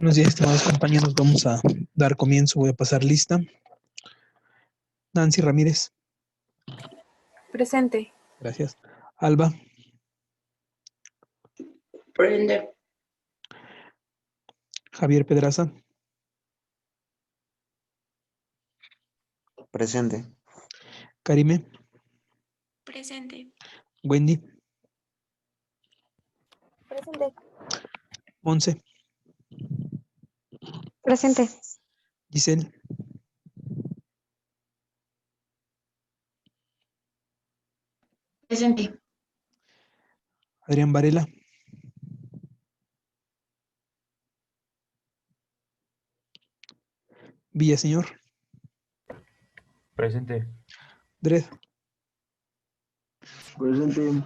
Buenos días, estimados compañeros. Vamos a dar comienzo. Voy a pasar lista. Nancy Ramírez. Presente. Gracias. Alba. Presente. Javier Pedraza. Presente. Karime. Presente. Wendy. Presente. Monse. Presente. Giselle. Presente. Adrián Varela. Villaseñor. Presente. Dred. Presente.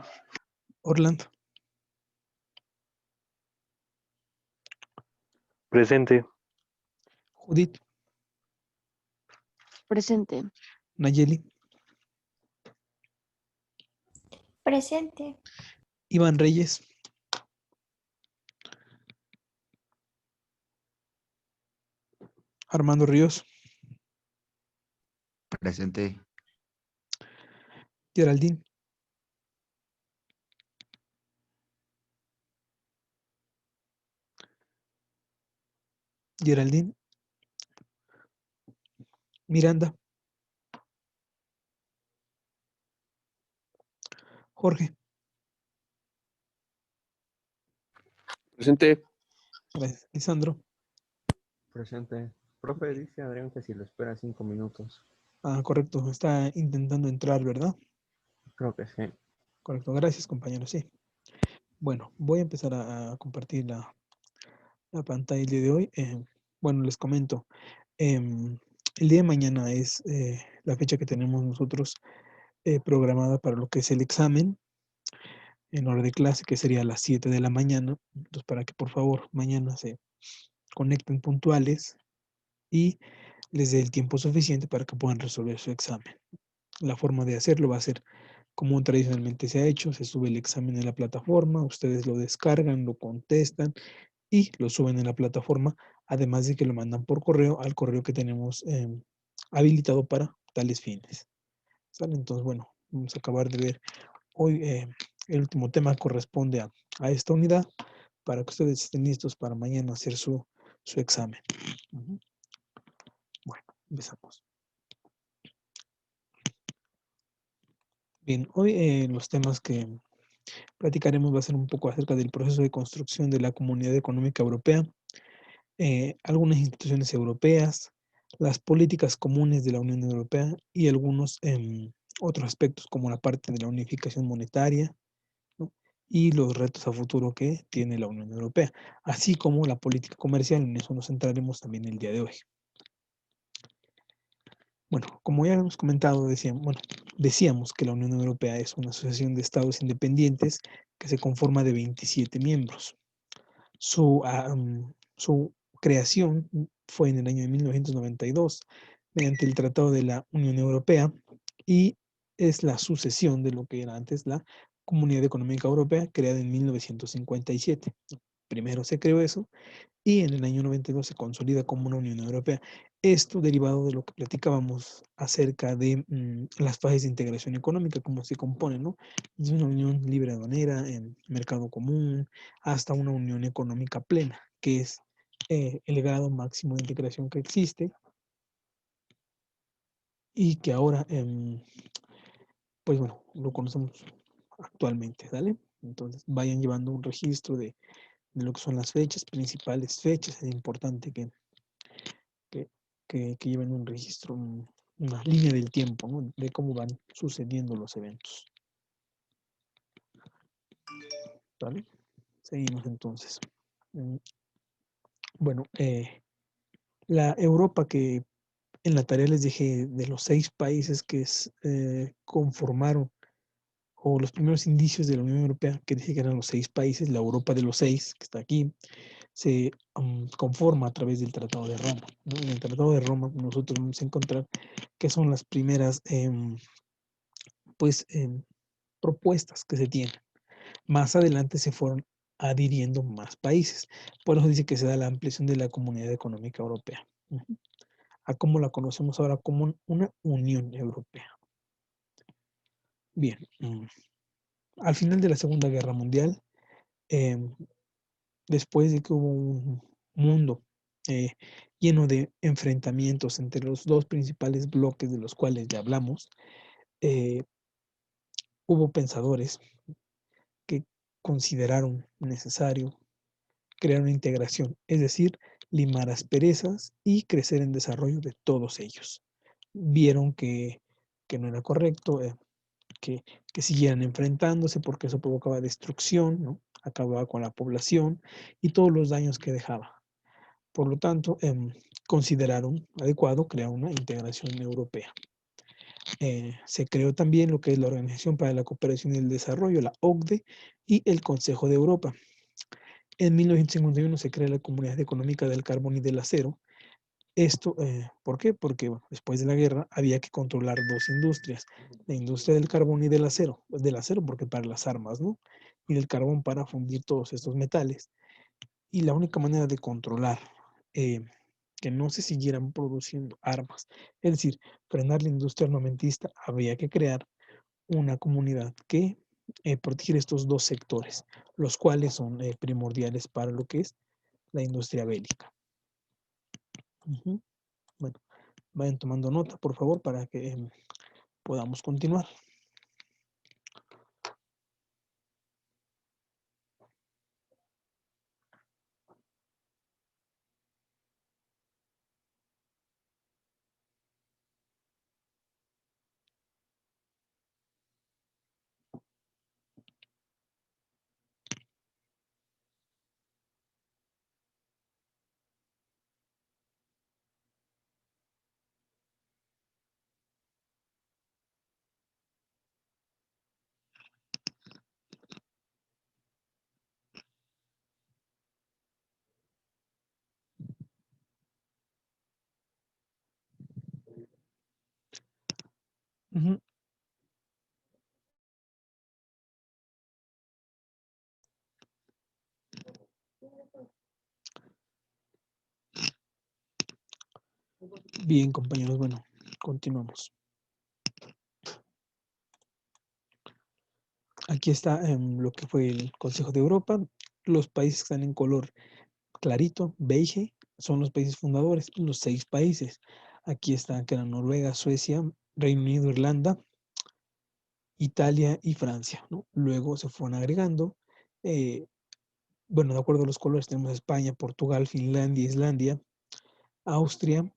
Orland. Presente. Judith. Presente. Nayeli. Presente. Iván Reyes. Armando Ríos. Presente. Geraldine. Geraldine. Miranda. Jorge. Presente. Gracias. Lisandro. Presente. Profe, dice Adrián que si lo espera 5 minutos. Correcto. Está intentando entrar, ¿verdad? Creo que sí. Correcto. Gracias, compañero. Sí. Bueno, voy a empezar a compartir la pantalla el día de hoy. Bueno, les comento. El día de mañana es la fecha que tenemos nosotros programada para lo que es el examen en hora de clase, que sería a las 7 de la mañana. Entonces, para que por favor mañana se conecten puntuales y les dé el tiempo suficiente para que puedan resolver su examen. La forma de hacerlo va a ser como tradicionalmente se ha hecho. Se sube el examen en la plataforma, ustedes lo descargan, lo contestan y lo suben en la plataforma, además de que lo mandan por correo al correo que tenemos habilitado para tales fines. ¿Sale? Entonces, bueno, vamos a acabar de ver hoy el último tema corresponde a esta unidad para que ustedes estén listos para mañana hacer su examen. Bueno, empezamos. Bien, hoy los temas que platicaremos va a ser un poco acerca del proceso de construcción de la Comunidad Económica Europea, algunas instituciones europeas, las políticas comunes de la Unión Europea y algunos otros aspectos como la parte de la unificación monetaria, ¿no? Y los retos a futuro que tiene la Unión Europea, así como la política comercial. En eso nos centraremos también el día de hoy. Bueno, como ya hemos comentado, decíamos que la Unión Europea es una asociación de estados independientes que se conforma de 27 miembros. Su creación fue en el año de 1992 mediante el Tratado de la Unión Europea y es la sucesión de lo que era antes la Comunidad Económica Europea, creada en 1957. Primero se creó eso y en el año 92 se consolida como una Unión Europea. Esto derivado de lo que platicábamos acerca de las fases de integración económica, cómo se compone, ¿no? Desde una unión libre aduanera, en mercado común, hasta una unión económica plena, que es el grado máximo de integración que existe y que ahora, pues bueno, lo conocemos actualmente, ¿vale? Entonces vayan llevando un registro de lo que son las fechas, principales fechas. Es importante que lleven un registro, una línea del tiempo, ¿no? De cómo van sucediendo los eventos. ¿Vale? Seguimos entonces. Bueno, la Europa que en la tarea les dije de los 6 países que conformaron, o los primeros indicios de la Unión Europea, que dije que eran los 6 países, la Europa de los 6, que está aquí, se conforma a través del Tratado de Roma, ¿no? En el Tratado de Roma nosotros vamos a encontrar que son las primeras propuestas que se tienen. Más adelante se fueron adhiriendo más países. Por eso dice que se da la ampliación de la Comunidad Económica Europea, a como la conocemos ahora como una Unión Europea. Bien, al final de la Segunda Guerra Mundial, después de que hubo un mundo lleno de enfrentamientos entre los dos principales bloques de los cuales ya hablamos, hubo pensadores que consideraron necesario crear una integración, es decir, limar asperezas y crecer en desarrollo de todos ellos. Vieron que no era correcto, que, que siguieran enfrentándose porque eso provocaba destrucción, ¿no? Acababa con la población y todos los daños que dejaba. Por lo tanto, consideraron adecuado crear una integración europea. Se creó también lo que es la Organización para la Cooperación y el Desarrollo, la OCDE, y el Consejo de Europa. En 1951 se crea la Comunidad Económica del Carbón y del Acero. Esto, ¿por qué? Porque bueno, después de la guerra había que controlar dos industrias, la industria del carbón y del acero porque para las armas, ¿no? Y del carbón para fundir todos estos metales. Y la única manera de controlar que no se siguieran produciendo armas, es decir, frenar la industria armamentista, había que crear una comunidad que protegiera estos dos sectores, los cuales son primordiales para lo que es la industria bélica. Bueno, vayan tomando nota, por favor, para que podamos continuar. Ujú. Bien, compañeros, bueno, continuamos. Aquí está lo que fue el Consejo de Europa. Los países que están en color clarito, beige, son los países fundadores, los 6 países. Aquí están, que eran Noruega, Suecia, Reino Unido, Irlanda, Italia y Francia, ¿no? Luego se fueron agregando, bueno, de acuerdo a los colores tenemos España, Portugal, Finlandia, Islandia, Austria,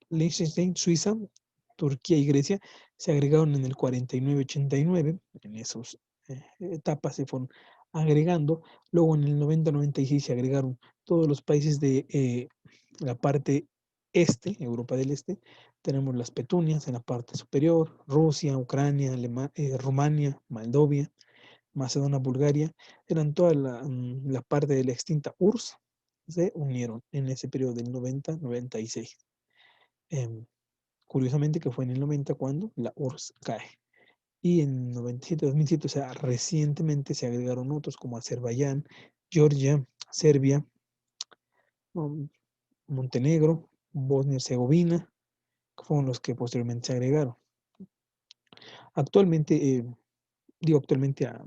Liechtenstein, Suiza, Turquía y Grecia se agregaron en el 49-89, en esas etapas se fueron agregando. Luego en el 90-96 se agregaron todos los países de la parte este, Europa del Este. Tenemos las Petunias en la parte superior, Rusia, Ucrania, Rumania, Moldavia, Macedonia, Bulgaria, eran toda la parte de la extinta URSS, se unieron en ese periodo del 90-96. Curiosamente que fue en el 90 cuando la URSS cae. Y en 97-2007, o sea, recientemente se agregaron otros como Azerbaiyán, Georgia, Serbia, Montenegro, Bosnia y Herzegovina, que fueron los que posteriormente se agregaron. Actualmente, digo actualmente, a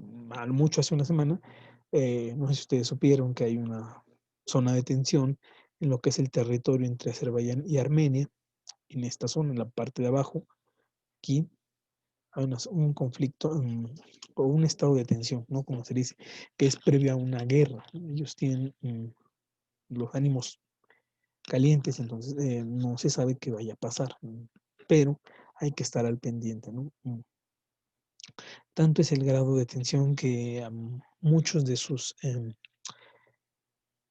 mucho hace una semana, no sé si ustedes supieron que hay una zona de tensión en lo que es el territorio entre Azerbaiyán y Armenia, en esta zona, en la parte de abajo, aquí, hay un conflicto o un estado de tensión, ¿no? Como se dice, que es previo a una guerra. Ellos tienen los ánimos calientes, entonces no se sabe qué vaya a pasar, pero hay que estar al pendiente, ¿no? Tanto es el grado de tensión que muchos de sus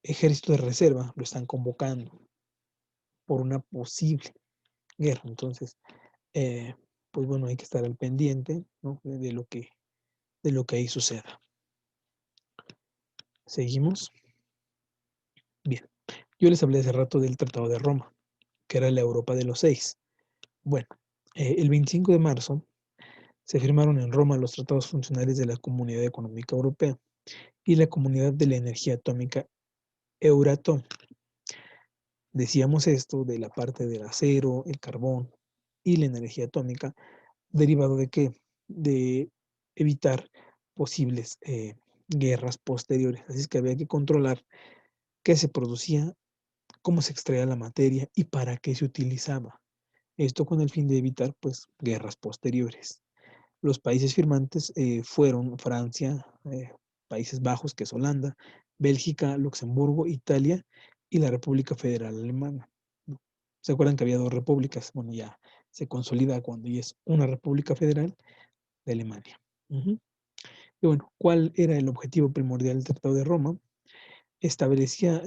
ejércitos de reserva lo están convocando por una posible guerra. Entonces, pues bueno, hay que estar al pendiente, ¿no? de lo que ahí suceda. Seguimos. Bien, yo les hablé hace rato del Tratado de Roma, que era la Europa de los 6. Bueno, el 25 de marzo se firmaron en Roma los tratados funcionales de la Comunidad Económica Europea. y la Comunidad de la Energía Atómica Euratom. Decíamos esto de la parte del acero, el carbón y la energía atómica, derivado de qué? De evitar posibles guerras posteriores. Así es que había que controlar qué se producía, cómo se extraía la materia y para qué se utilizaba. Esto con el fin de evitar, pues, guerras posteriores. Los países firmantes fueron Francia, Países Bajos, que es Holanda, Bélgica, Luxemburgo, Italia y la República Federal Alemana, ¿no? ¿Se acuerdan que había dos repúblicas? Bueno, ya se consolida cuando ya es una república federal de Alemania. Ujú. Y bueno, ¿cuál era el objetivo primordial del Tratado de Roma? Establecía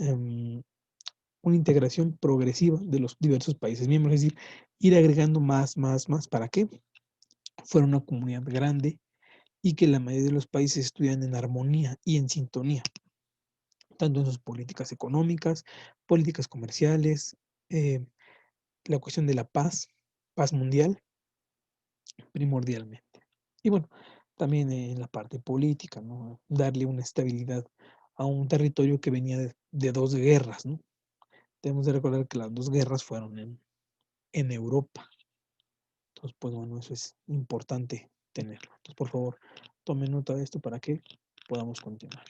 una integración progresiva de los diversos países miembros, es decir, ir agregando más, ¿para qué? Fuera una comunidad grande y que la mayoría de los países estuvieran en armonía y en sintonía, tanto en sus políticas económicas, políticas comerciales, eh, la cuestión de la paz mundial, primordialmente. Y bueno, también en la parte política, ¿no? Darle una estabilidad a un territorio que venía de dos guerras, ¿no? Debemos de recordar que las dos guerras fueron en Europa. Entonces, pues bueno, eso es importante tenerlo. Entonces, por favor, tomen nota de esto para que podamos continuar.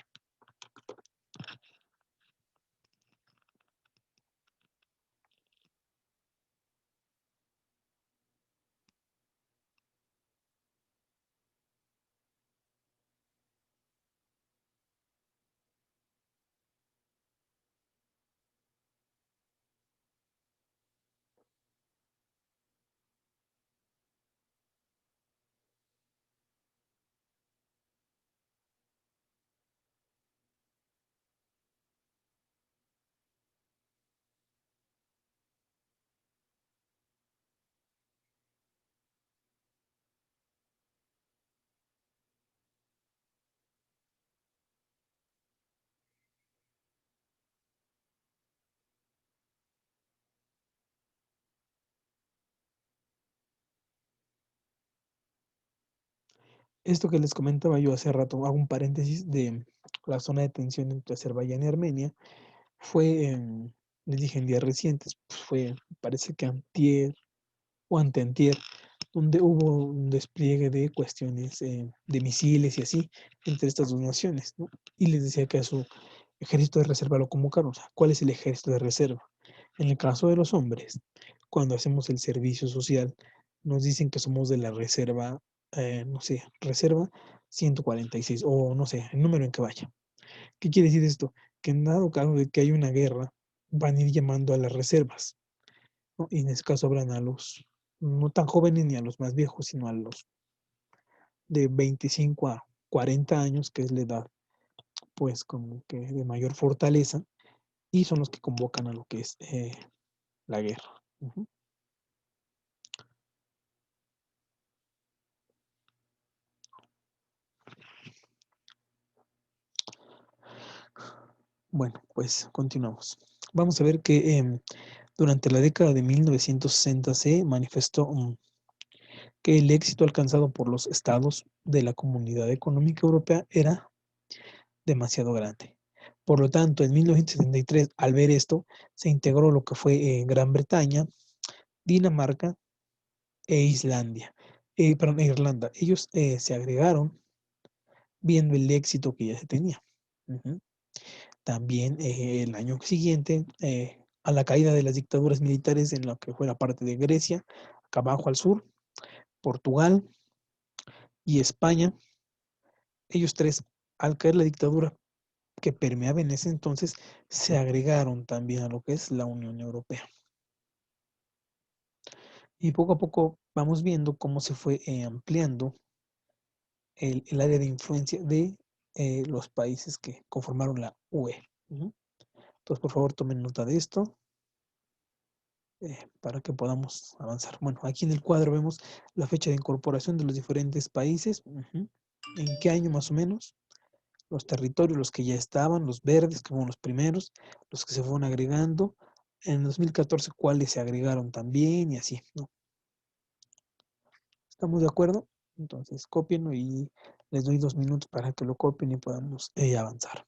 Esto que les comentaba yo hace rato, hago un paréntesis de la zona de tensión entre Azerbaiyán y Armenia, fue, les dije, en días recientes, pues fue, parece que antier o anteantier, donde hubo un despliegue de cuestiones de misiles y así entre estas dos naciones, ¿no? Y les decía que a su ejército de reserva lo convocaron. O sea, ¿cuál es el ejército de reserva? En el caso de los hombres, cuando hacemos el servicio social, nos dicen que somos de la reserva, no sé, reserva 146 o no sé, el número en que vaya. ¿Qué quiere decir esto? Que en dado caso de que hay una guerra, van a ir llamando a las reservas, ¿no? Y en ese caso habrán a los no tan jóvenes ni a los más viejos, sino a los de 25 a 40 años, que es la edad, pues, como que de mayor fortaleza, y son los que convocan a lo que es la guerra. Ujú. Bueno, pues continuamos. Vamos a ver que durante la década de 1960 se manifestó que el éxito alcanzado por los estados de la Comunidad Económica Europea era demasiado grande. Por lo tanto, en 1973, al ver esto, se integró lo que fue Gran Bretaña, Dinamarca e Islandia, perdón, Irlanda. Ellos se agregaron viendo el éxito que ya se tenía. Ujú. También el año siguiente, a la caída de las dictaduras militares en lo que fue la parte de Grecia, acá abajo al sur, Portugal y España, ellos tres, al caer la dictadura que permeaba en ese entonces, se agregaron también a lo que es la Unión Europea. Y poco a poco vamos viendo cómo se fue ampliando el área de influencia de los países que conformaron la UE. Ujú. Entonces, por favor, tomen nota de esto para que podamos avanzar. Bueno, aquí en el cuadro vemos la fecha de incorporación de los diferentes países. Ujú. ¿En qué año más o menos? Los territorios, los que ya estaban, los verdes, que fueron los primeros, los que se fueron agregando. En 2014, cuáles se agregaron también y así, ¿no? ¿Estamos de acuerdo? Entonces, cópienlo y Les doy 2 minutos para que lo copien y podamos avanzar.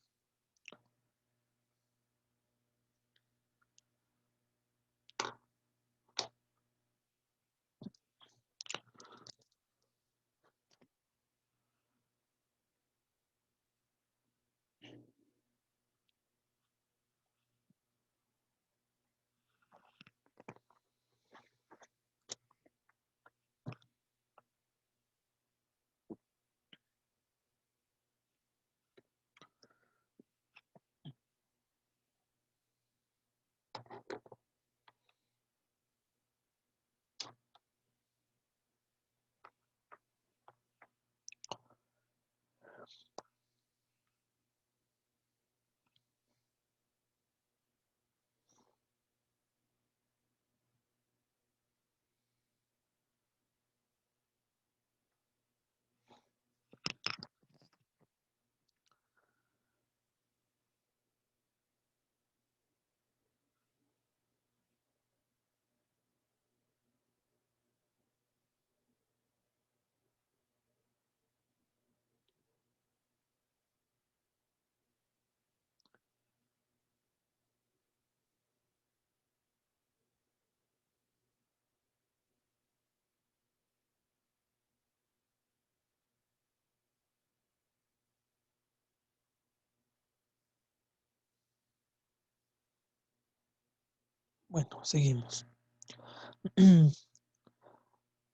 Bueno, seguimos.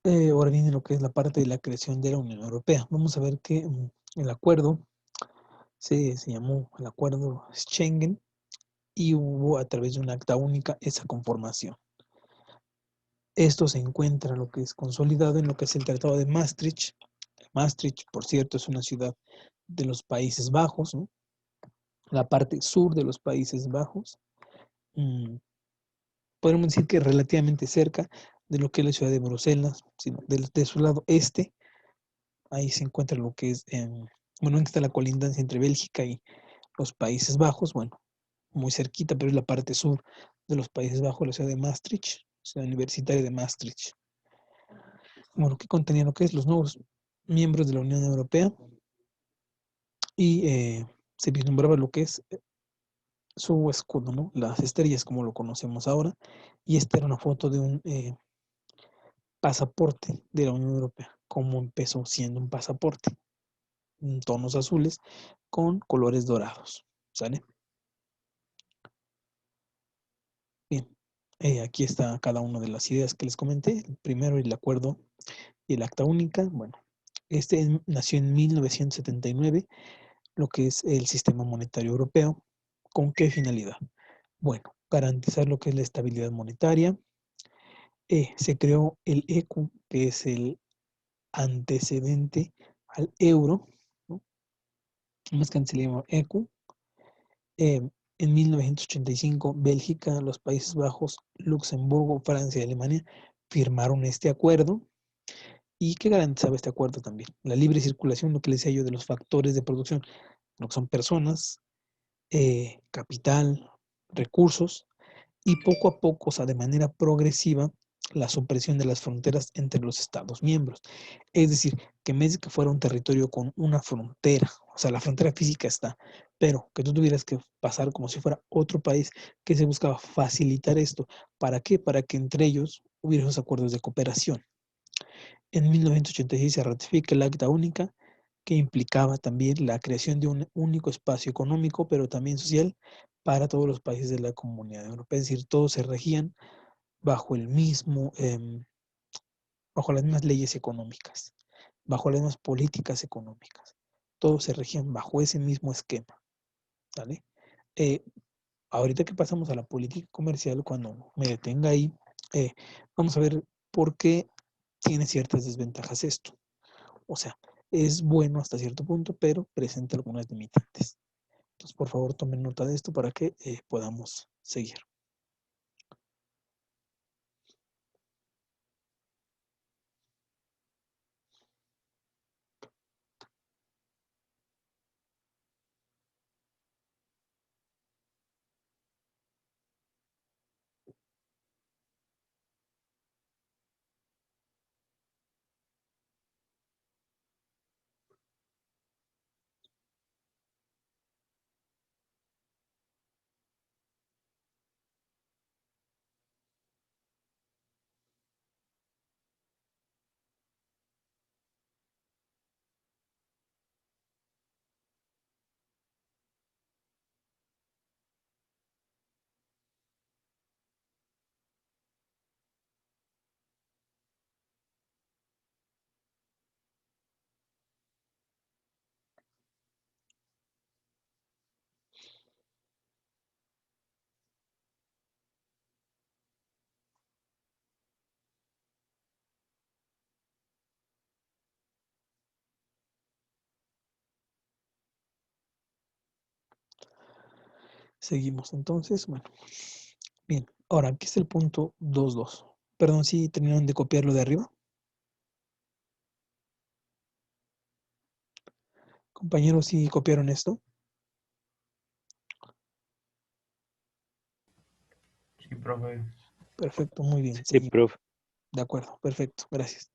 Ahora viene lo que es la parte de la creación de la Unión Europea. Vamos a ver que el acuerdo se llamó el Acuerdo Schengen y hubo a través de una acta única esa conformación. Esto se encuentra lo que es consolidado en lo que es el Tratado de Maastricht. Maastricht, por cierto, es una ciudad de los Países Bajos, ¿no? La parte sur de los Países Bajos. Podemos decir que relativamente cerca de lo que es la ciudad de Bruselas, sino de su lado este, ahí se encuentra lo que es, bueno, aquí está la colindancia entre Bélgica y los Países Bajos, bueno, muy cerquita, pero es la parte sur de los Países Bajos, la ciudad de Maastricht, ciudad universitaria de Maastricht. Bueno, que contenía lo que es los nuevos miembros de la Unión Europea y se vislumbraba lo que es su escudo, ¿no? Las estrellas como lo conocemos ahora, y esta era una foto de un pasaporte de la Unión Europea, como empezó siendo un pasaporte, en tonos azules con colores dorados, ¿sale? Bien, aquí está cada una de las ideas que les comenté, el primero el acuerdo y el acta única, bueno, este nació en 1979, lo que es el sistema monetario europeo. ¿Con qué finalidad? Bueno, garantizar lo que es la estabilidad monetaria. Se creó el ECU, que es el antecedente al euro, ¿no? Más que se le llama ECU. En 1985, Bélgica, los Países Bajos, Luxemburgo, Francia y Alemania firmaron este acuerdo. ¿Y qué garantizaba este acuerdo también? La libre circulación, lo que les decía yo, de los factores de producción, lo que son personas, capital, recursos, y poco a poco, o sea, de manera progresiva, la supresión de las fronteras entre los Estados miembros. Es decir, que en vez de que fuera un territorio con una frontera, o sea, la frontera física está, pero que tú tuvieras que pasar como si fuera otro país, que se buscaba facilitar esto. ¿Para qué? Para que entre ellos hubiera esos acuerdos de cooperación. En 1986 se ratifica el Acta Única, que implicaba también la creación de un único espacio económico, pero también social, para todos los países de la Comunidad Europea. Es decir, todos se regían bajo el mismo, bajo las mismas leyes económicas, bajo las mismas políticas económicas. Todos se regían bajo ese mismo esquema. ¿Vale? Eh, Ahorita que pasamos a la política comercial, cuando me detenga ahí, vamos a ver por qué tiene ciertas desventajas esto. O sea, es bueno hasta cierto punto, pero presenta algunas limitantes. Entonces, por favor, tomen nota de esto para que podamos seguir. Seguimos entonces, bueno. Bien, ahora aquí es el punto 2.2. Perdón, ¿sí terminaron de copiar lo de arriba? Compañeros, ¿sí copiaron esto? Sí, profe. Perfecto, muy bien. Sí, Seguimos. profe. De acuerdo, perfecto, gracias.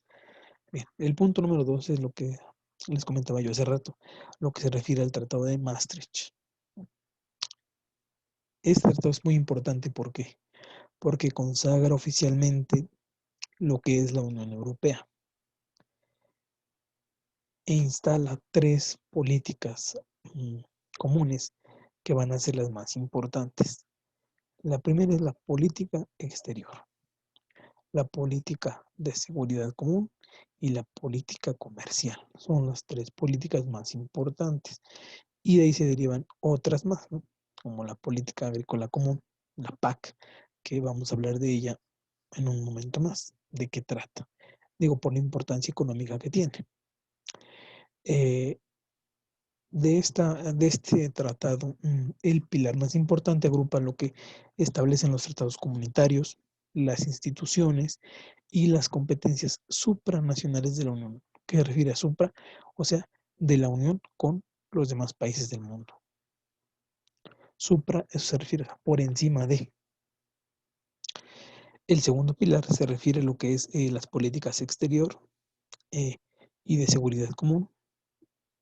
Bien, el punto número 2 es lo que les comentaba yo hace rato, lo que se refiere al Tratado de Maastricht. Este tratado es muy importante, ¿por qué? Porque consagra oficialmente lo que es la Unión Europea e instala 3 políticas comunes que van a ser las más importantes. La primera es la política exterior, la política de seguridad común y la política comercial. Son las 3 políticas más importantes. Y de ahí se derivan otras más, ¿no? Como la política agrícola común, la PAC, que vamos a hablar de ella en un momento más. ¿De qué trata? Digo, por la importancia económica que tiene. De este tratado, el pilar más importante agrupa lo que establecen los tratados comunitarios, las instituciones y las competencias supranacionales de la Unión. ¿Qué refiere a supra? O sea, de la Unión con los demás países del mundo. Supra, eso se refiere a por encima de. El segundo pilar se refiere a lo que es las políticas exterior y de seguridad común,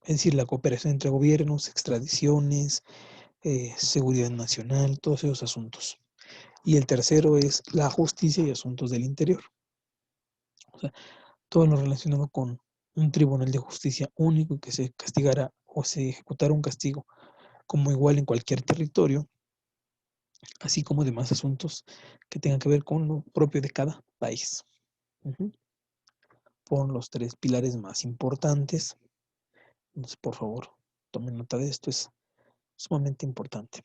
es decir, la cooperación entre gobiernos, extradiciones, seguridad nacional, todos esos asuntos. Y el tercero es la justicia y asuntos del interior. O sea, todo lo relacionado con un tribunal de justicia único que se castigara o se ejecutara un castigo como igual en cualquier territorio, así como demás asuntos que tengan que ver con lo propio de cada país. Fueron los 3 pilares más importantes. Entonces, por favor, tomen nota de esto, es sumamente importante.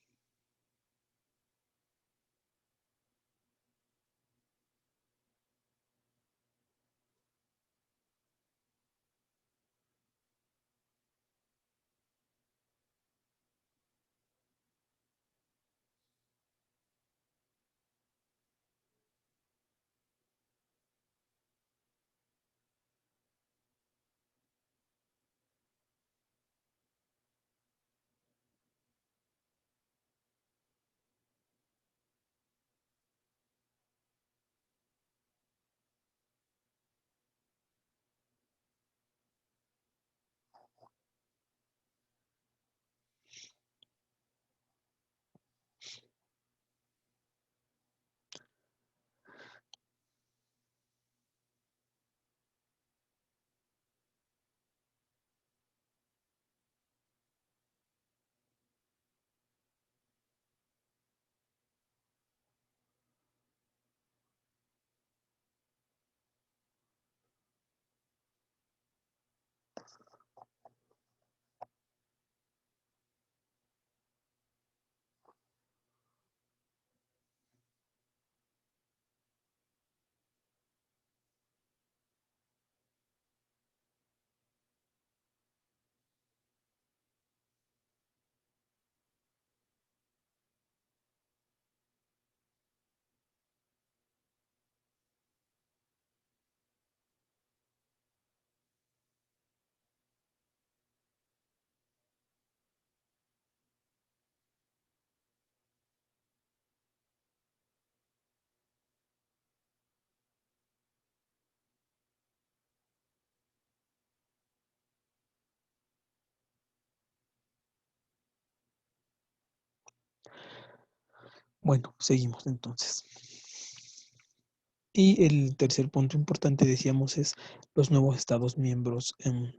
Bueno, seguimos entonces. Y el tercer punto importante, decíamos, es los nuevos Estados miembros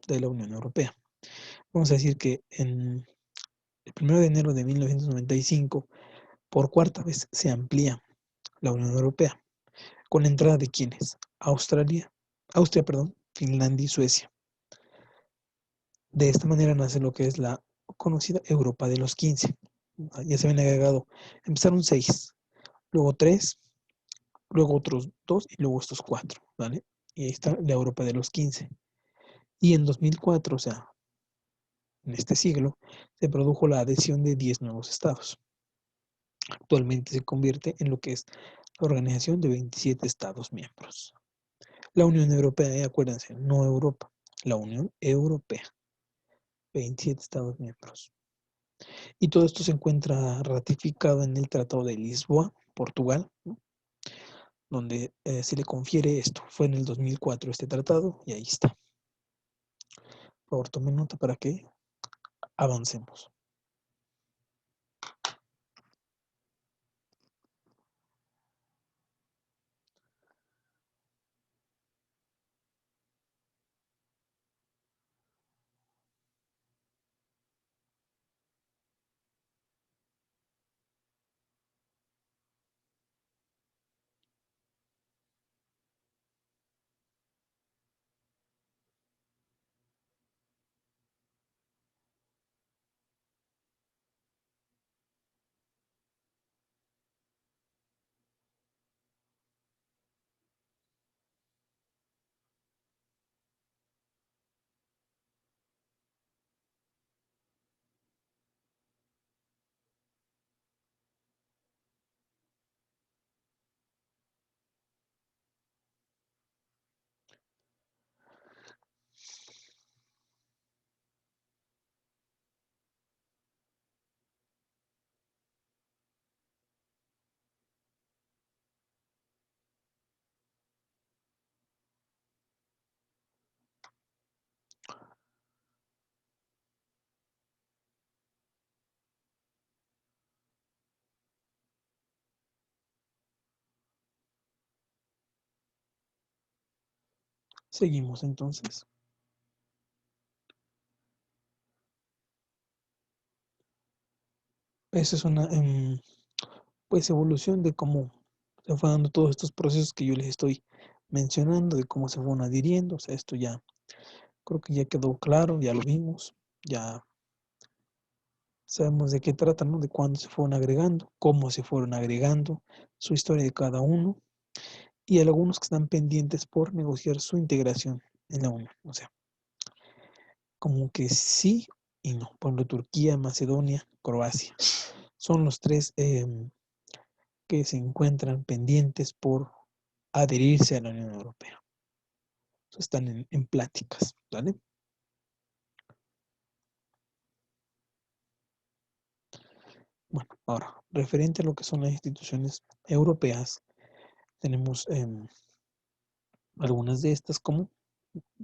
de la Unión Europea. Vamos a decir que en el 1 de enero de 1995, por 4ª vez se amplía la Unión Europea, con la entrada de ¿quiénes? Austria, Finlandia y Suecia. De esta manera nace lo que es la conocida Europa de los 15. Ya se habían agregado, empezaron 6, luego 3, luego otros 2 y luego estos 4, ¿vale? Y ahí está la Europa de los 15. Y en 2004, o sea, en este siglo, se produjo la adhesión de 10 nuevos estados. Actualmente se convierte en lo que es la organización de 27 Estados miembros. La Unión Europea, acuérdense, no Europa, la Unión Europea, 27 Estados miembros. Y todo esto se encuentra ratificado en el Tratado de Lisboa, Portugal, ¿no? Donde se le confiere esto. Fue en el 2004 este tratado y ahí está. Por favor, tomen nota para que avancemos. Seguimos entonces. Esa es una pues evolución de cómo se fue dando todos estos procesos que yo les estoy mencionando, de cómo se fueron adhiriendo. O sea, esto ya creo que ya quedó claro, ya lo vimos, ya sabemos de qué trata, ¿no? De cuándo se fueron agregando, cómo se fueron agregando, su historia de cada uno y algunos que están pendientes por negociar su integración en la Unión. O sea, como que sí y no. Por ejemplo, Turquía, Macedonia, Croacia. Son los tres que se encuentran pendientes por adherirse a la Unión Europea. Están en pláticas, ¿vale? Bueno, ahora, referente a lo que son las instituciones europeas, tenemos algunas de estas como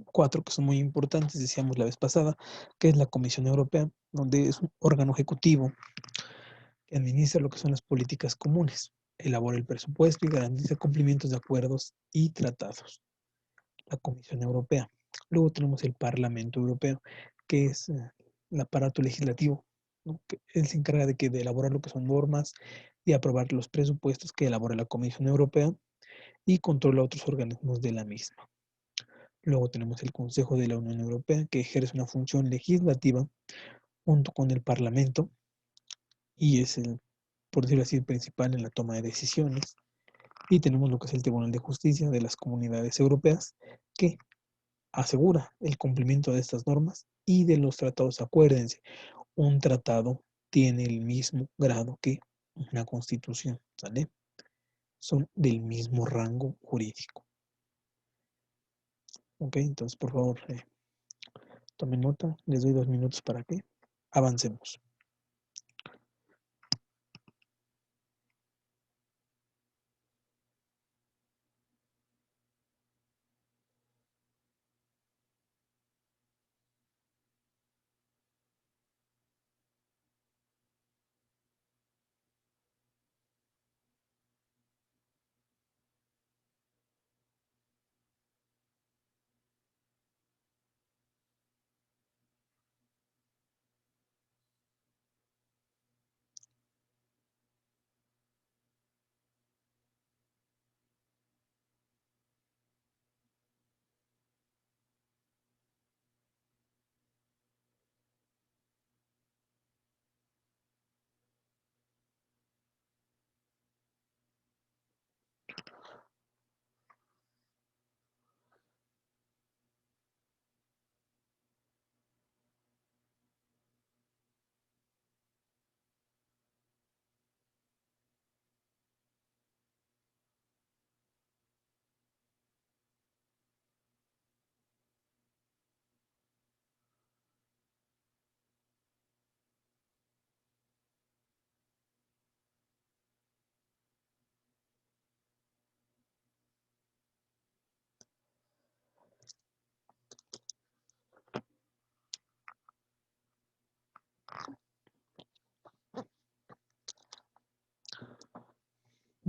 cuatro que son muy importantes, decíamos la vez pasada, que es la Comisión Europea, donde es un órgano ejecutivo que administra lo que son las políticas comunes, elabora el presupuesto y garantiza cumplimientos de acuerdos y tratados. La Comisión Europea. Luego tenemos el Parlamento Europeo, que es el aparato legislativo, ¿no? Que él se encarga de elaborar lo que son normas y aprobar los presupuestos que elabora la Comisión Europea y controla otros organismos de la misma. Luego tenemos el Consejo de la Unión Europea, que ejerce una función legislativa junto con el Parlamento y es el, por decirlo así, el principal en la toma de decisiones. Y tenemos lo que es el Tribunal de Justicia de las Comunidades Europeas, que asegura el cumplimiento de estas normas y de los tratados. Acuérdense, un tratado tiene el mismo grado que una constitución, ¿sale? Son del mismo rango jurídico. Ok, entonces por favor, tomen nota, les doy 2 minutos para que avancemos.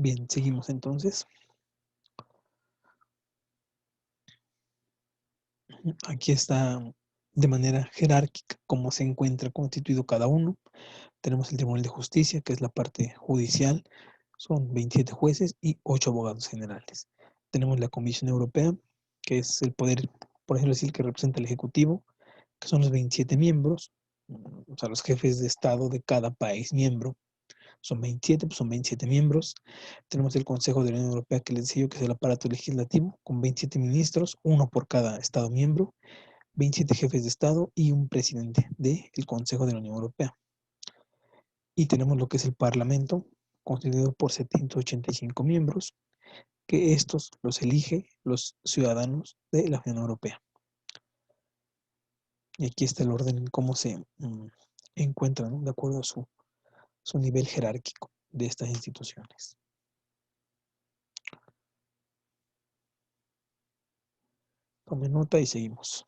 Bien, seguimos entonces. Aquí está de manera jerárquica cómo se encuentra constituido cada uno. Tenemos el Tribunal de Justicia, que es la parte judicial. Son 27 jueces y 8 abogados generales. Tenemos la Comisión Europea, que es el poder, por ejemplo, decir, que representa el Ejecutivo, que son los 27 miembros, o sea, los jefes de Estado de cada país miembro. Son 27, pues son 27 miembros. Tenemos el Consejo de la Unión Europea, que les decía yo que es el aparato legislativo, con 27 ministros, uno por cada Estado miembro, 27 jefes de Estado y un presidente del Consejo de la Unión Europea. Y tenemos lo que es el Parlamento, constituido por 785 miembros, que estos los elige los ciudadanos de la Unión Europea. Y aquí está el orden en cómo se encuentran, ¿no? De acuerdo a su nivel jerárquico de estas instituciones. Tome nota y seguimos.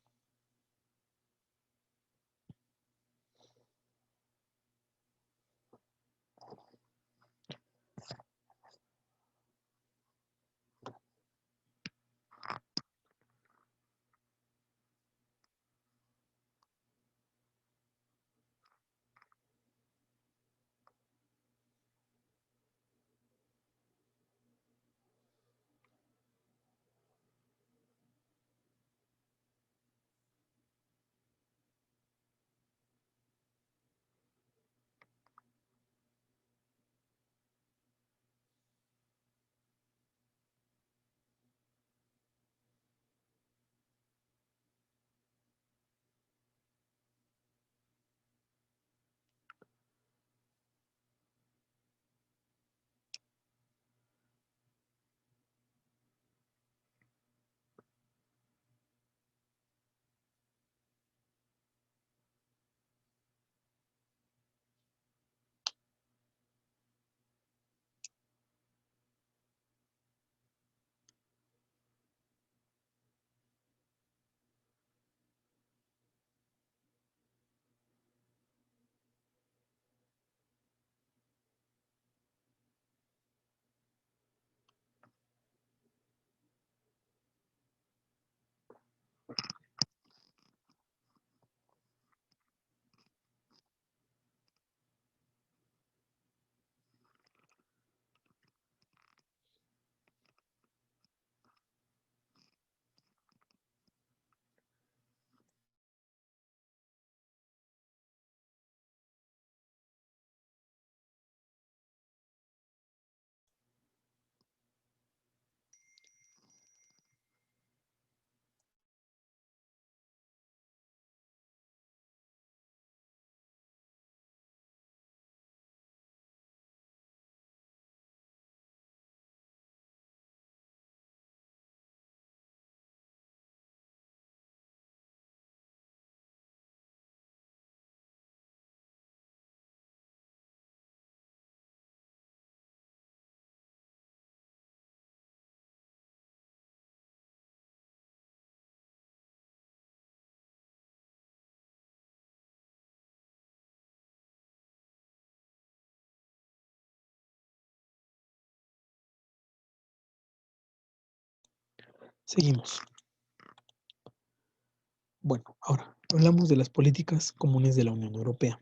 Seguimos. Bueno, ahora hablamos de las políticas comunes de la Unión Europea.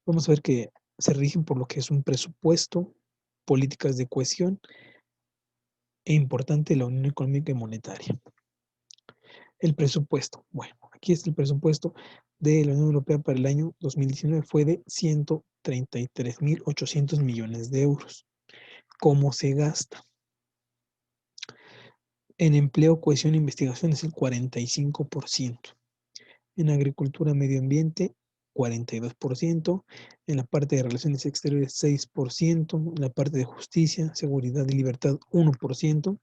Vamos a ver que se rigen por lo que es un presupuesto, políticas de cohesión e importante la Unión Económica y Monetaria. El presupuesto. Bueno, aquí está el presupuesto de la Unión Europea para el año 2019. Fue de 133.800 millones de euros. ¿Cómo se gasta? En empleo, cohesión e investigación es el 45%. En agricultura, medio ambiente, 42%. En la parte de relaciones exteriores, 6%. En la parte de justicia, seguridad y libertad, 1%.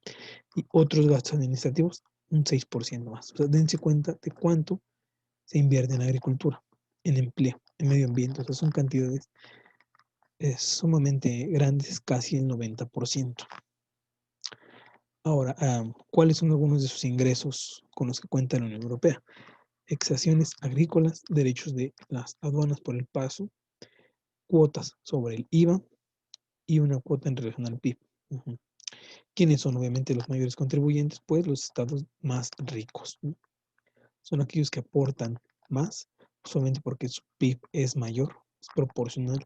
Y otros gastos administrativos, un 6% más. O sea, dense cuenta de cuánto se invierte en agricultura, en empleo, en medio ambiente. O sea, son cantidades sumamente grandes, casi el 90%. Ahora, ¿cuáles son algunos de sus ingresos con los que cuenta la Unión Europea? Exacciones agrícolas, derechos de las aduanas por el paso, cuotas sobre el IVA y una cuota en relación al PIB. Ujú. ¿Quiénes son obviamente los mayores contribuyentes? Pues los estados más ricos, ¿no? Son aquellos que aportan más, solamente porque su PIB es mayor, es proporcional.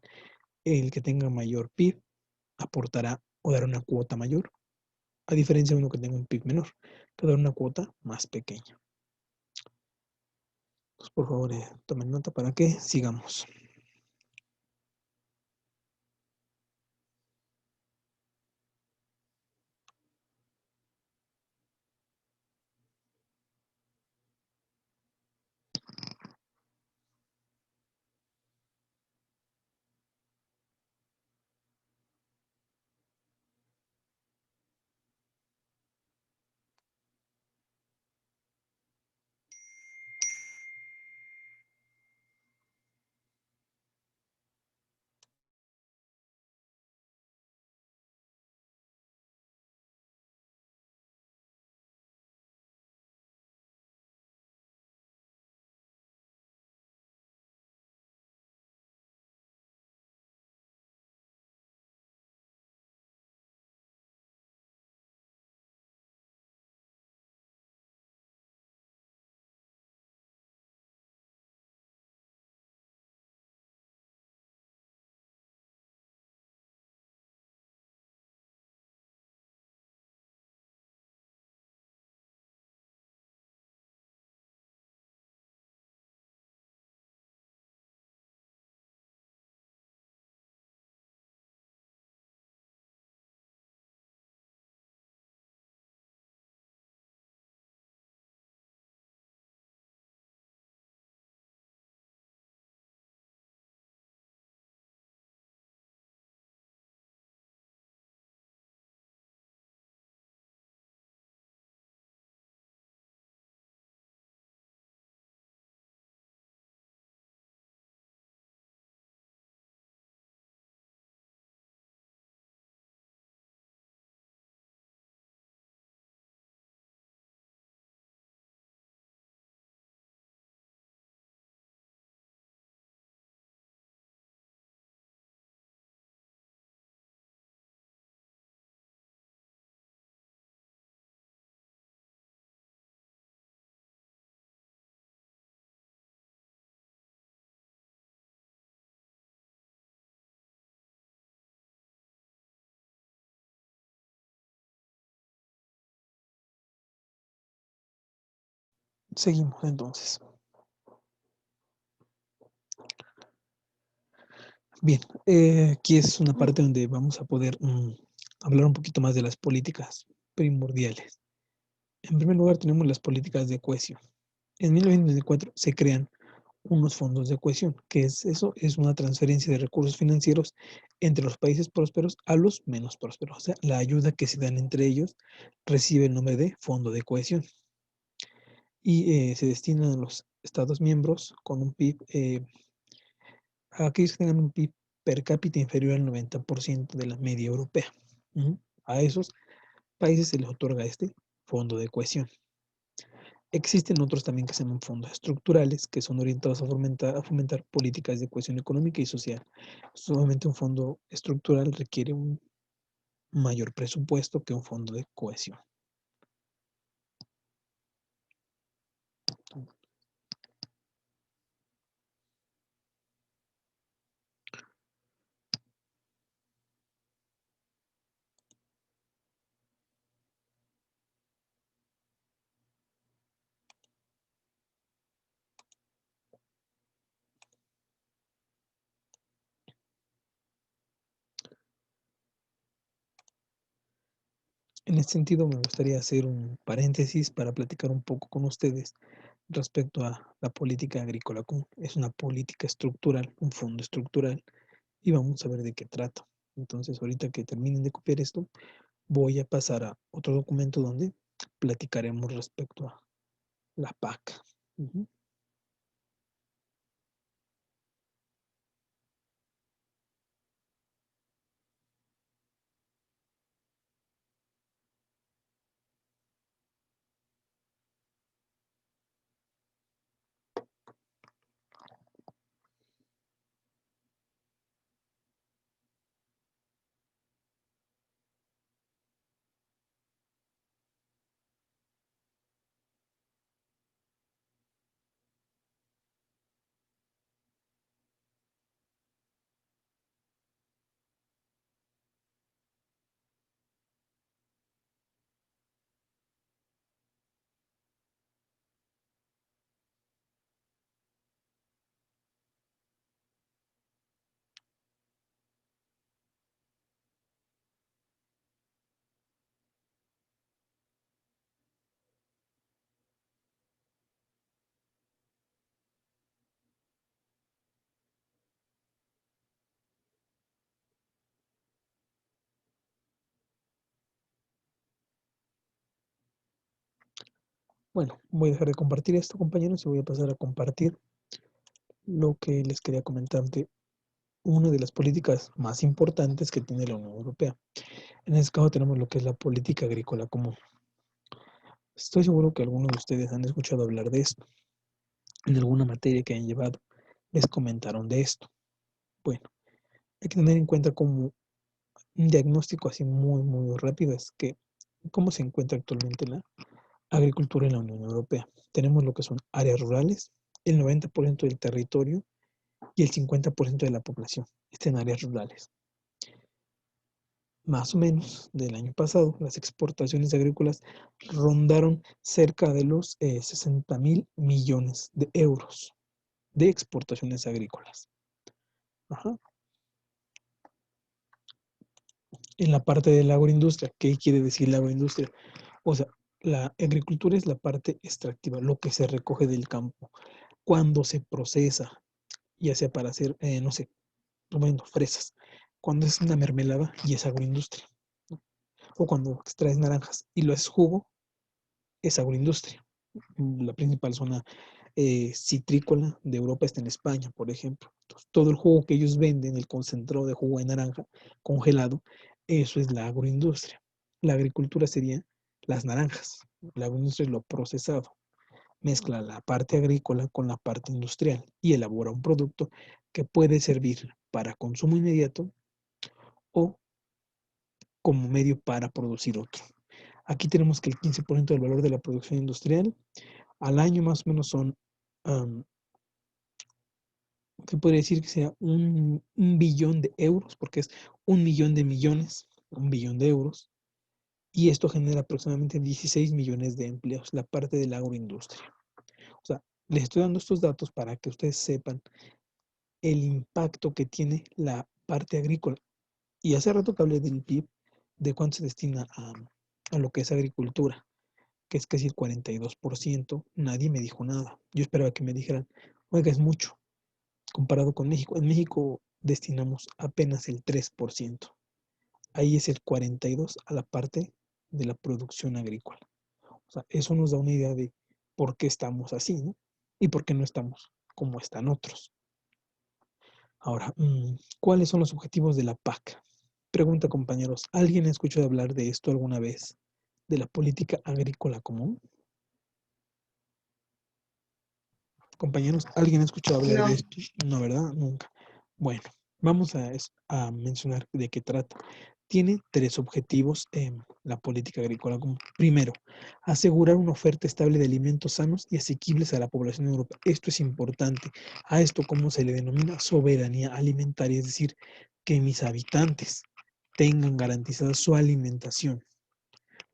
El que tenga mayor PIB aportará o dará una cuota mayor, a diferencia de uno que tenga un PIB menor, que dará una cuota más pequeña. Pues por favor, tomen nota para que sigamos. Seguimos entonces. Bien, aquí es una parte donde vamos a poder hablar un poquito más de las políticas primordiales. En primer lugar, tenemos las políticas de cohesión. En 1994 se crean unos fondos de cohesión, que es eso, es una transferencia de recursos financieros entre los países prósperos a los menos prósperos. O sea, la ayuda que se dan entre ellos recibe el nombre de fondo de cohesión y se destina a los estados miembros con un PIB, a aquellos que tengan un PIB per cápita inferior al 90% de la media europea. A esos países se les otorga este fondo de cohesión. Existen otros también que se llaman fondos estructurales, que son orientados a fomentar políticas de cohesión económica y social. Solamente un fondo estructural requiere un mayor presupuesto que un fondo de cohesión. En este sentido, me gustaría hacer un paréntesis para platicar un poco con ustedes respecto a la política agrícola común. Es una política estructural, un fondo estructural, y vamos a ver de qué trata. Entonces, ahorita que terminen de copiar esto, voy a pasar a otro documento donde platicaremos respecto a la PAC. Ujú. Bueno, voy a dejar de compartir esto, compañeros, y voy a pasar a compartir lo que les quería comentar de una de las políticas más importantes que tiene la Unión Europea. En este caso tenemos lo que es la política agrícola común. Estoy seguro que algunos de ustedes han escuchado hablar de esto. En alguna materia que han llevado, les comentaron de esto. Bueno, hay que tener en cuenta como un diagnóstico así muy rápido es que cómo se encuentra actualmente la agricultura en la Unión Europea. Tenemos lo que son áreas rurales, el 90% del territorio y el 50% de la población está en áreas rurales. Más o menos del año pasado, las exportaciones agrícolas rondaron cerca de los 60.000 millones de euros de exportaciones agrícolas. Ajá. En la parte de la agroindustria, ¿qué quiere decir la agroindustria? O sea, la agricultura es la parte extractiva, lo que se recoge del campo. Cuando se procesa, ya sea para hacer, no sé, bueno, fresas. Cuando es una mermelada y es agroindustria. ¿No? O cuando extraes naranjas y lo haces jugo, es agroindustria. La principal zona citrícola de Europa está en España, por ejemplo. Entonces, todo el jugo que ellos venden, el concentrado de jugo de naranja congelado, eso es la agroindustria. La agricultura sería las naranjas. La agroindustria es lo procesado. Mezcla la parte agrícola con la parte industrial y elabora un producto que puede servir para consumo inmediato o como medio para producir otro. Aquí tenemos que el 15% del valor de la producción industrial al año más o menos son, ¿qué podría decir que sea? Un billón de euros, porque es 1.000.000 de millones, 1 billón de euros, y esto genera aproximadamente 16 millones de empleos, la parte de la agroindustria. O sea, les estoy dando estos datos para que ustedes sepan el impacto que tiene la parte agrícola. Y hace rato que hablé del PIB, de cuánto se destina a lo que es agricultura, que es casi el 42%, nadie me dijo nada. Yo esperaba que me dijeran, oiga, es mucho, comparado con México. En México destinamos apenas el 3%. Ahí es el 42% a la parte de la producción agrícola. O sea, eso nos da una idea de por qué estamos así, ¿no? Y por qué no estamos como están otros. Ahora, ¿cuáles son los objetivos de la PAC? Pregunta, compañeros, ¿alguien ha escuchado hablar de esto alguna vez? ¿De la política agrícola común? Compañeros, ¿alguien ha escuchado hablar de No. esto? No, ¿verdad? Nunca. Bueno, vamos a mencionar de qué trata. Tiene 3 objetivos en la política agrícola común. Primero, asegurar una oferta estable de alimentos sanos y asequibles a la población europea. Esto es importante. A esto, ¿cómo se le denomina? Soberanía alimentaria, es decir, que mis habitantes tengan garantizada su alimentación.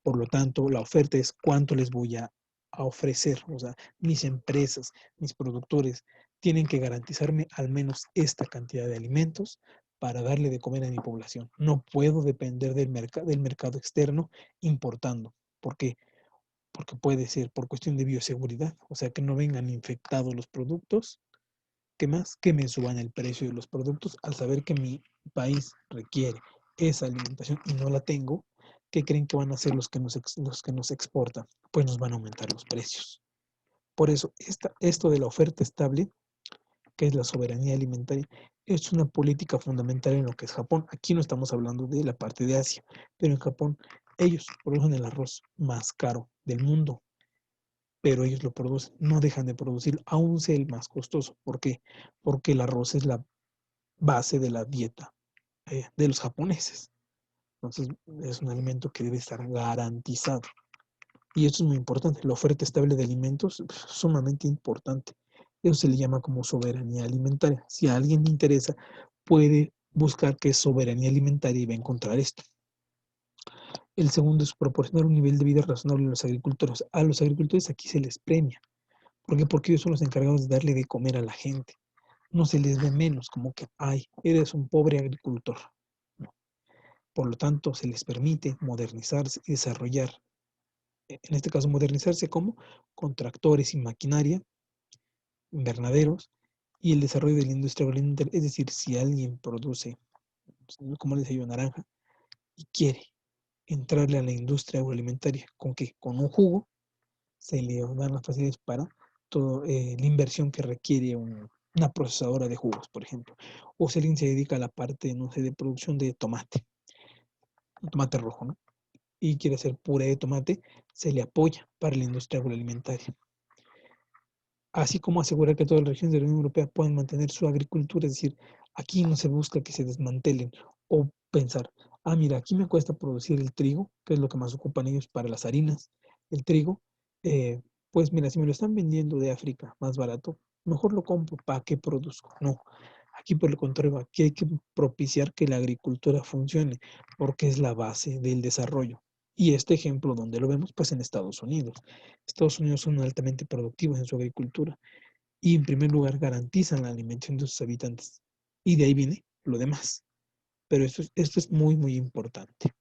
Por lo tanto, la oferta es cuánto les voy a ofrecer. O sea, mis empresas, mis productores tienen que garantizarme al menos esta cantidad de alimentos para darle de comer a mi población. No puedo depender del mercado externo importando. ¿Por qué? Porque puede ser por cuestión de bioseguridad, o sea, que no vengan infectados los productos. ¿Qué más? Que me suban el precio de los productos al saber que mi país requiere esa alimentación y no la tengo. ¿Qué creen que van a hacer los que nos exportan? Pues nos van a aumentar los precios. Por eso, esto de la oferta estable, que es la soberanía alimentaria, es una política fundamental en lo que es Japón. Aquí no estamos hablando de la parte de Asia, pero en Japón ellos producen el arroz más caro del mundo, pero ellos lo producen, no dejan de producir, aún sea el más costoso. ¿Por qué? Porque el arroz es la base de la dieta de los japoneses. Entonces, es un alimento que debe estar garantizado. Y esto es muy importante. La oferta estable de alimentos es sumamente importante. Eso se le llama como soberanía alimentaria. Si a alguien le interesa, puede buscar qué es soberanía alimentaria y va a encontrar esto. El segundo es proporcionar un nivel de vida razonable a los agricultores. A los agricultores aquí se les premia. ¿Por qué? Porque ellos son los encargados de darle de comer a la gente. No se les ve menos como que, ay, eres un pobre agricultor. No. Por lo tanto, se les permite modernizarse y desarrollar, en este caso modernizarse como con tractores y maquinaria, invernaderos y el desarrollo de la industria agroalimentaria. Es decir, si alguien produce, como les decía yo, naranja y quiere entrarle a la industria agroalimentaria, ¿con qué? Con un jugo, se le dan las facilidades para toda la inversión que requiere una procesadora de jugos, por ejemplo. O si alguien se dedica a la parte, no sé, de producción de tomate rojo, ¿no? Y quiere hacer puré de tomate, se le apoya para la industria agroalimentaria. Así como asegurar que todas las regiones de la Unión Europea puedan mantener su agricultura, es decir, aquí no se busca que se desmantelen o pensar, mira, aquí me cuesta producir el trigo, que es lo que más ocupan ellos para las harinas, el trigo, eh, pues mira, si me lo están vendiendo de África más barato, mejor lo compro, ¿para qué produzco? No, aquí por el contrario, aquí hay que propiciar que la agricultura funcione, porque es la base del desarrollo. Y este ejemplo, donde lo vemos? Pues en Estados Unidos. Estados Unidos son altamente productivos en su agricultura y en primer lugar garantizan la alimentación de sus habitantes. Y de ahí viene lo demás. Pero esto es muy, muy importante.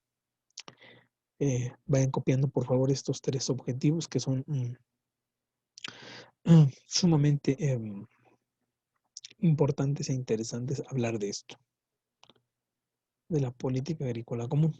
Vayan copiando, por favor, estos 3 objetivos que son sumamente importantes e interesantes hablar de esto, de la política agrícola común.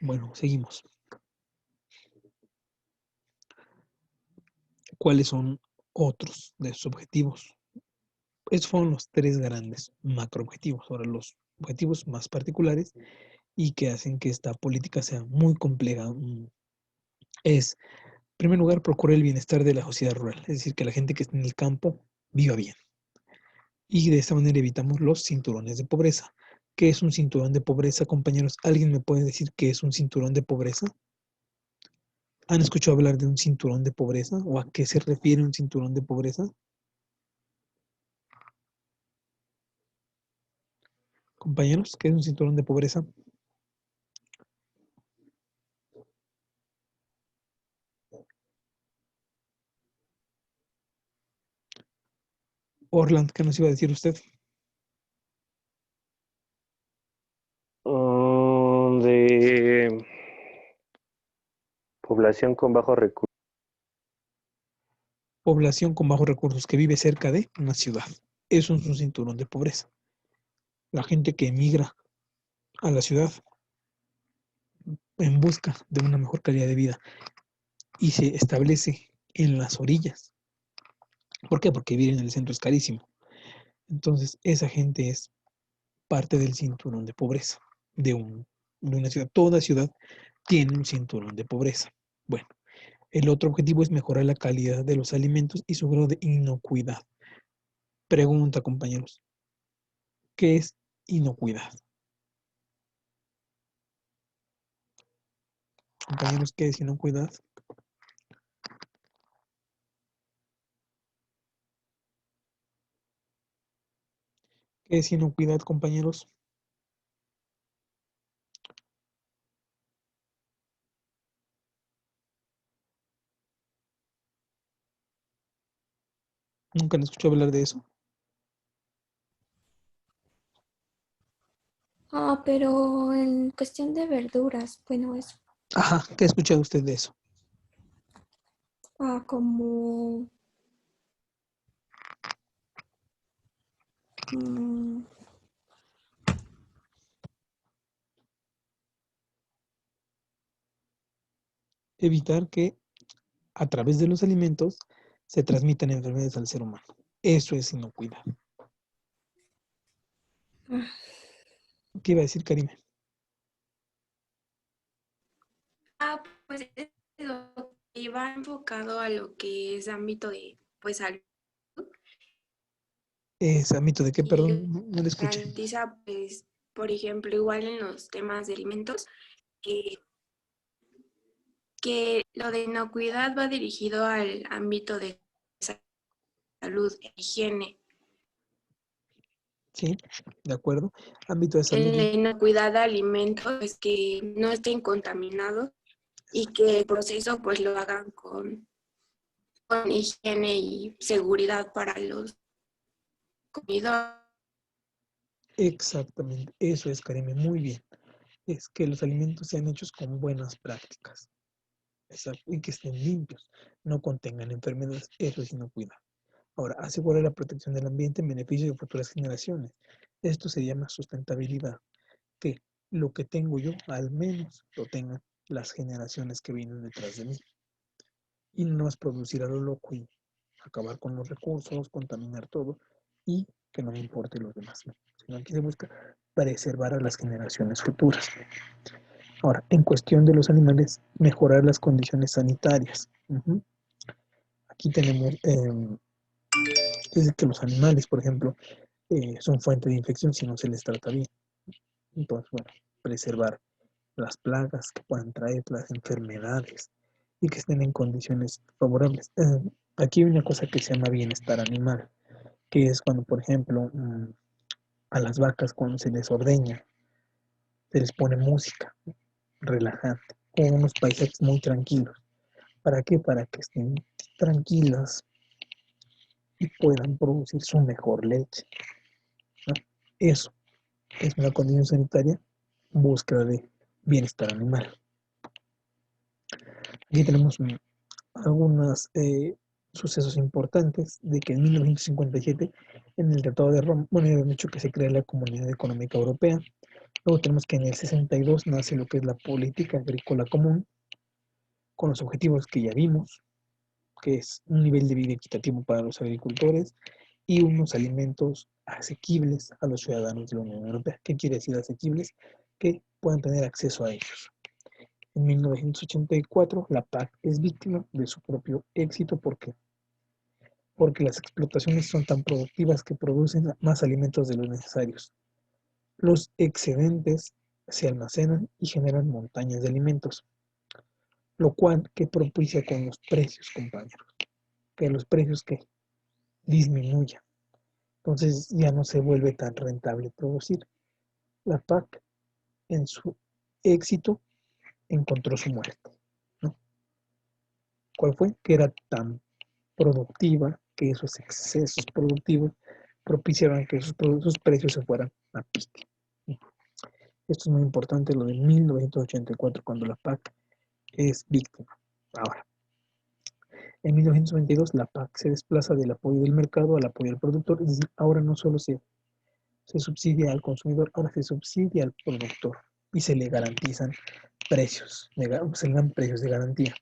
Bueno, seguimos. ¿Cuáles son otros de sus objetivos? Esos fueron los 3 grandes macroobjetivos. Ahora los objetivos más particulares y que hacen que esta política sea muy compleja es, en primer lugar, procurar el bienestar de la sociedad rural, es decir, que la gente que está en el campo viva bien. Y de esta manera evitamos los cinturones de pobreza. ¿Qué es un cinturón de pobreza, compañeros? ¿Alguien me puede decir qué es un cinturón de pobreza? ¿Han escuchado hablar de un cinturón de pobreza? ¿O a qué se refiere un cinturón de pobreza? Compañeros, ¿qué es un cinturón de pobreza? Orland, ¿qué nos iba a decir usted? De población con bajos recursos. Población con bajos recursos que vive cerca de una ciudad. Eso es un cinturón de pobreza. La gente que emigra a la ciudad en busca de una mejor calidad de vida y se establece en las orillas. ¿Por qué? Porque vivir en el centro es carísimo. Entonces, esa gente es parte del cinturón de pobreza de una ciudad. Toda ciudad tiene un cinturón de pobreza. Bueno, el otro objetivo es mejorar la calidad de los alimentos y su grado de inocuidad. Pregunta, compañeros, ¿qué es inocuidad? Compañeros, ¿qué es inocuidad? ¿Qué es inocuidad, compañeros? ¿Nunca han escuchado hablar de eso? Pero en cuestión de verduras, bueno, es Ajá, ¿qué ha escuchado usted de eso? como mm, Evitar que a través de los alimentos se transmitan enfermedades al ser humano. Eso es inocuidad. ah, ¿Qué iba a decir Karime? Pues eso iba enfocado a lo que es ámbito de pues salud ¿Es ámbito de qué? y Perdón, no le escuché. garantiza pues por ejemplo igual en los temas de alimentos que lo de inocuidad va dirigido al ámbito de salud, higiene. Sí, de acuerdo. Ámbito de salud En la y inocuidad de alimentos pues que no estén contaminados y que el proceso pues lo hagan con higiene y seguridad para los comidores. Exactamente, eso es, Karime, muy bien. Es que los alimentos sean hechos con buenas prácticas. Exacto, y que estén limpios, no contengan enfermedades, eso sí no cuida. Ahora, asegurar la protección del ambiente en beneficio de futuras generaciones. Esto se llama sustentabilidad, que lo que tengo yo, al menos lo tengan las generaciones que vienen detrás de mí. Y no es producir a lo loco y acabar con los recursos, contaminar todo y que no me importe los demás, ¿no? Sino aquí se busca preservar a las generaciones futuras. Ahora, en cuestión de los animales, mejorar las condiciones sanitarias. Aquí tenemos es que los animales, por ejemplo, son fuente de infección si no se les trata bien. Entonces, bueno, preservar las plagas que puedan traer, las enfermedades y que estén en condiciones favorables. Aquí hay una cosa que se llama bienestar animal, que es cuando, por ejemplo, a las vacas cuando se les ordeña, se les pone música relajante o unos paisajes muy tranquilos. ¿Para qué? Para que estén tranquilas y puedan producir su mejor leche, ¿no? Eso es una condición sanitaria, búsqueda de bienestar animal. Aquí tenemos algunos sucesos importantes de que en 1957 en el Tratado de Roma, bueno, ya han dicho que se crea la Comunidad Económica Europea. Luego tenemos que en el 62 nace lo que es la Política Agrícola Común, con los objetivos que ya vimos, que es un nivel de vida equitativo para los agricultores y unos alimentos asequibles a los ciudadanos de la Unión Europea. ¿Qué quiere decir asequibles? Que puedan tener acceso a ellos. En 1984, la PAC es víctima de su propio éxito. ¿Por qué? Porque las explotaciones son tan productivas que producen más alimentos de los necesarios. Los excedentes se almacenan y generan montañas de alimentos, lo cual que propicia con los precios, compañeros, que los precios que disminuyan. Entonces ya no se vuelve tan rentable producir. La PAC en su éxito encontró su muerte, ¿no? ¿Cuál fue? Que era tan productiva que esos excesos productivos propiciaban que sus precios se fueran a pique. Esto es muy importante, lo de 1984, cuando la PAC es víctima. Ahora, en 1922 la PAC se desplaza del apoyo del mercado al apoyo al productor, es decir, ahora no solo se subsidia al consumidor, ahora se subsidia al productor y se le garantizan precios, se le dan precios de garantía.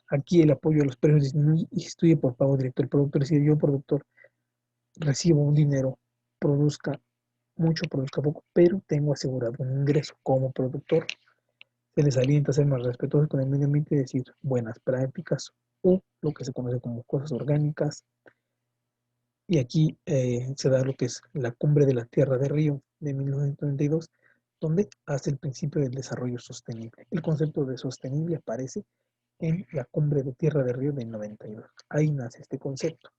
Aquí el apoyo a los precios disminuye y sustituye por pago directo. El productor, si yo, productor, recibo un dinero, produzca mucho, produzca poco, pero tengo asegurado un ingreso como productor. Se les alienta a ser más respetuosos con el medio ambiente y decir buenas prácticas o lo que se conoce como cosas orgánicas. Y aquí se da lo que es la Cumbre de la Tierra de Río de 1992, donde hace el principio del desarrollo sostenible. El concepto de sostenible aparece en la Cumbre de Tierra de Río del 92. Ahí nace este concepto.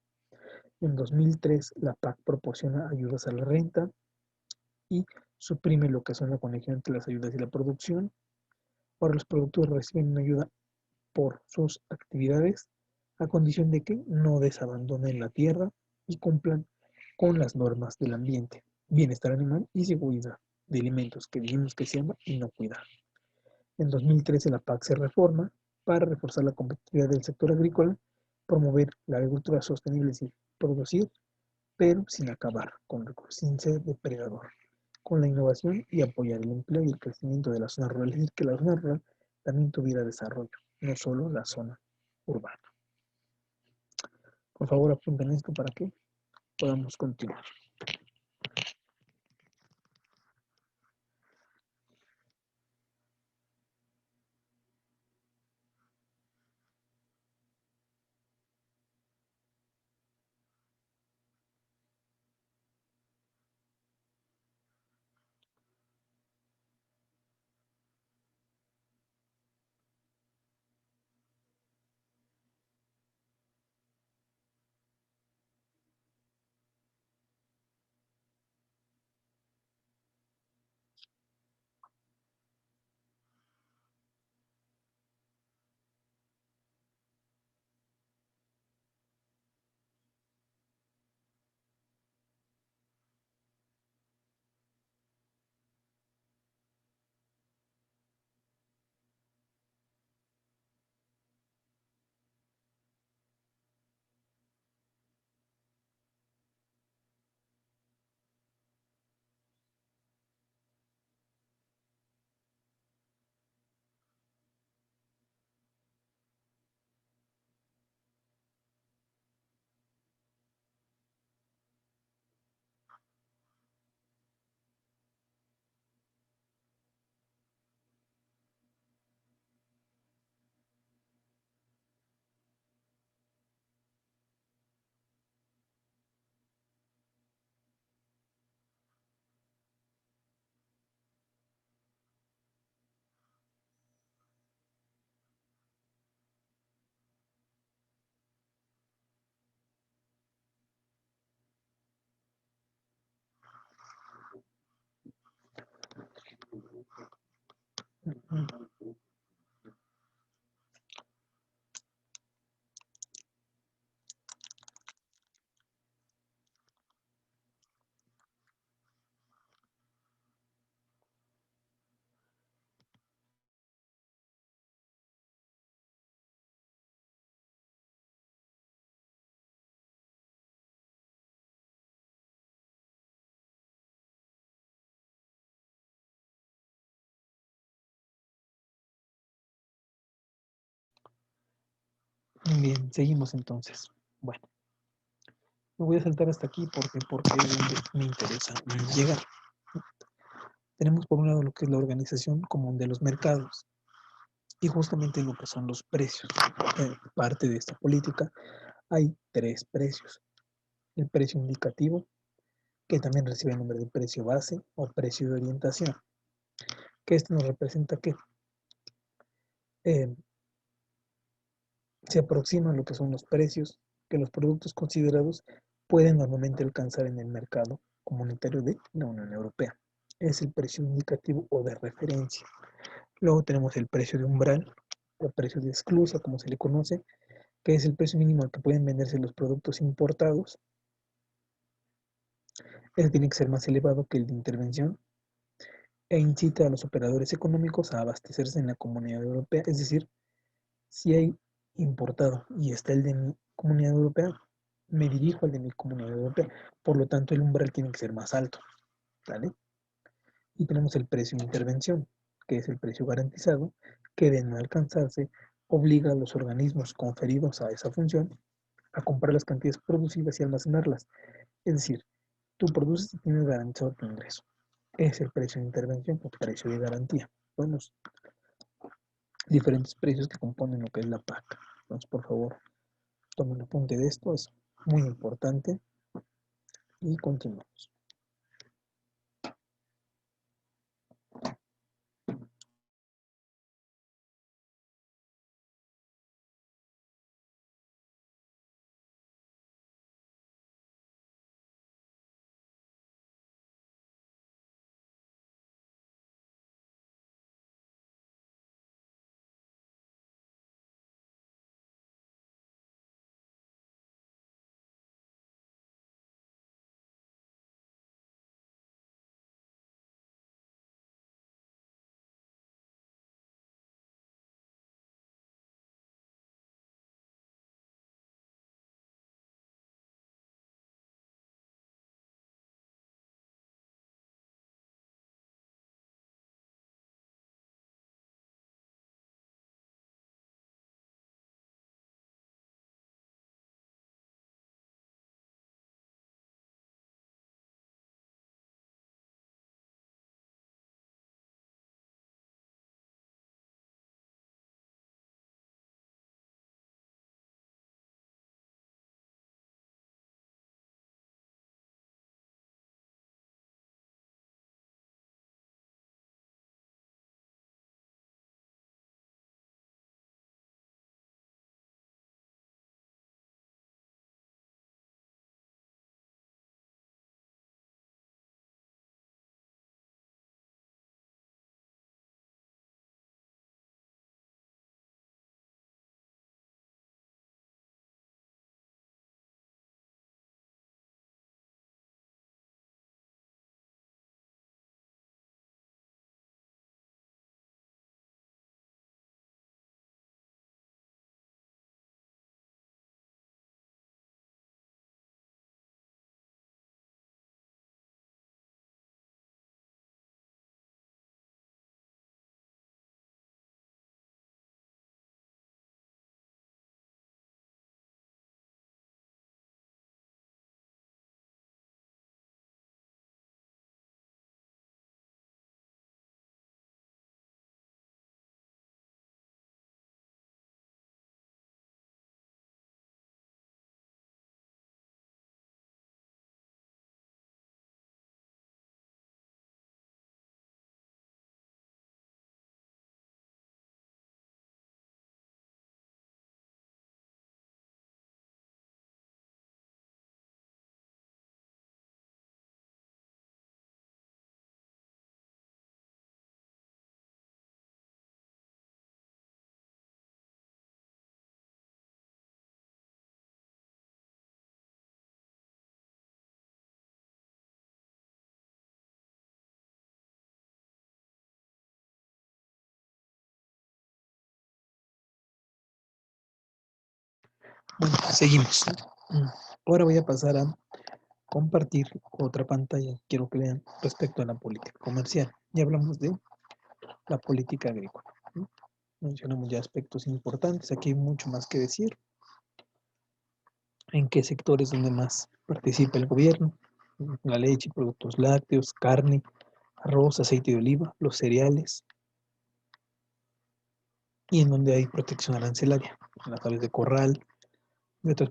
En 2003, la PAC proporciona ayudas a la renta y suprime lo que son la conexión entre las ayudas y la producción. Ahora los productores reciben una ayuda por sus actividades a condición de que no desabandonen la tierra y cumplan con las normas del ambiente, bienestar animal y seguridad de alimentos que dijimos que se llama inocuidad. En 2013 la PAC se reforma para reforzar la competitividad del sector agrícola, promover la agricultura sostenible, es decir, producir, pero sin acabar con recursos, sin ser depredador, con la innovación y apoyar el empleo y el crecimiento de la zona rural, es decir, que la zona rural también tuviera desarrollo, no solo la zona urbana. Por favor, apunten esto para que podamos continuar. Bien, seguimos entonces. Bueno, me voy a saltar hasta aquí porque es donde me interesa llegar. Tenemos por un lado lo que es la Organización Común de los Mercados y justamente lo que son los precios. Parte de esta política hay tres precios. El precio indicativo, que también recibe el nombre de precio base o precio de orientación, que esto nos representa que eh, se aproxima a lo que son los precios que los productos considerados pueden normalmente alcanzar en el mercado comunitario de la Unión Europea. Es el precio indicativo o de referencia. Luego tenemos el precio de umbral o precio de esclusa, como se le conoce, que es el precio mínimo al que pueden venderse los productos importados. Ese tiene que ser más elevado que el de intervención e incita a los operadores económicos a abastecerse en la Comunidad Europea. Es decir, si hay importado y está el de mi Comunidad Europea, me dirijo al de mi Comunidad Europea. Por lo tanto, el umbral tiene que ser más alto. ¿Vale? Y tenemos el precio de intervención, que es el precio garantizado, que de no alcanzarse, obliga a los organismos conferidos a esa función a comprar las cantidades producidas y almacenarlas. Es decir, tú produces y tienes garantizado tu ingreso. Es el precio de intervención o precio de garantía. Son los diferentes precios que componen lo que es la PAC. Entonces, por favor, tomen apunte de esto, es muy importante. Y continuamos. Bueno, seguimos. Ahora voy a pasar a compartir otra pantalla. Quiero que vean respecto a la política comercial. Ya hablamos de la política agrícola. Mencionamos ya aspectos importantes. Aquí hay mucho más que decir. ¿En qué sectores donde más participa el gobierno? La leche, productos lácteos, carne, arroz, aceite de oliva, los cereales, y en donde hay protección arancelaria, las aves de corral y otras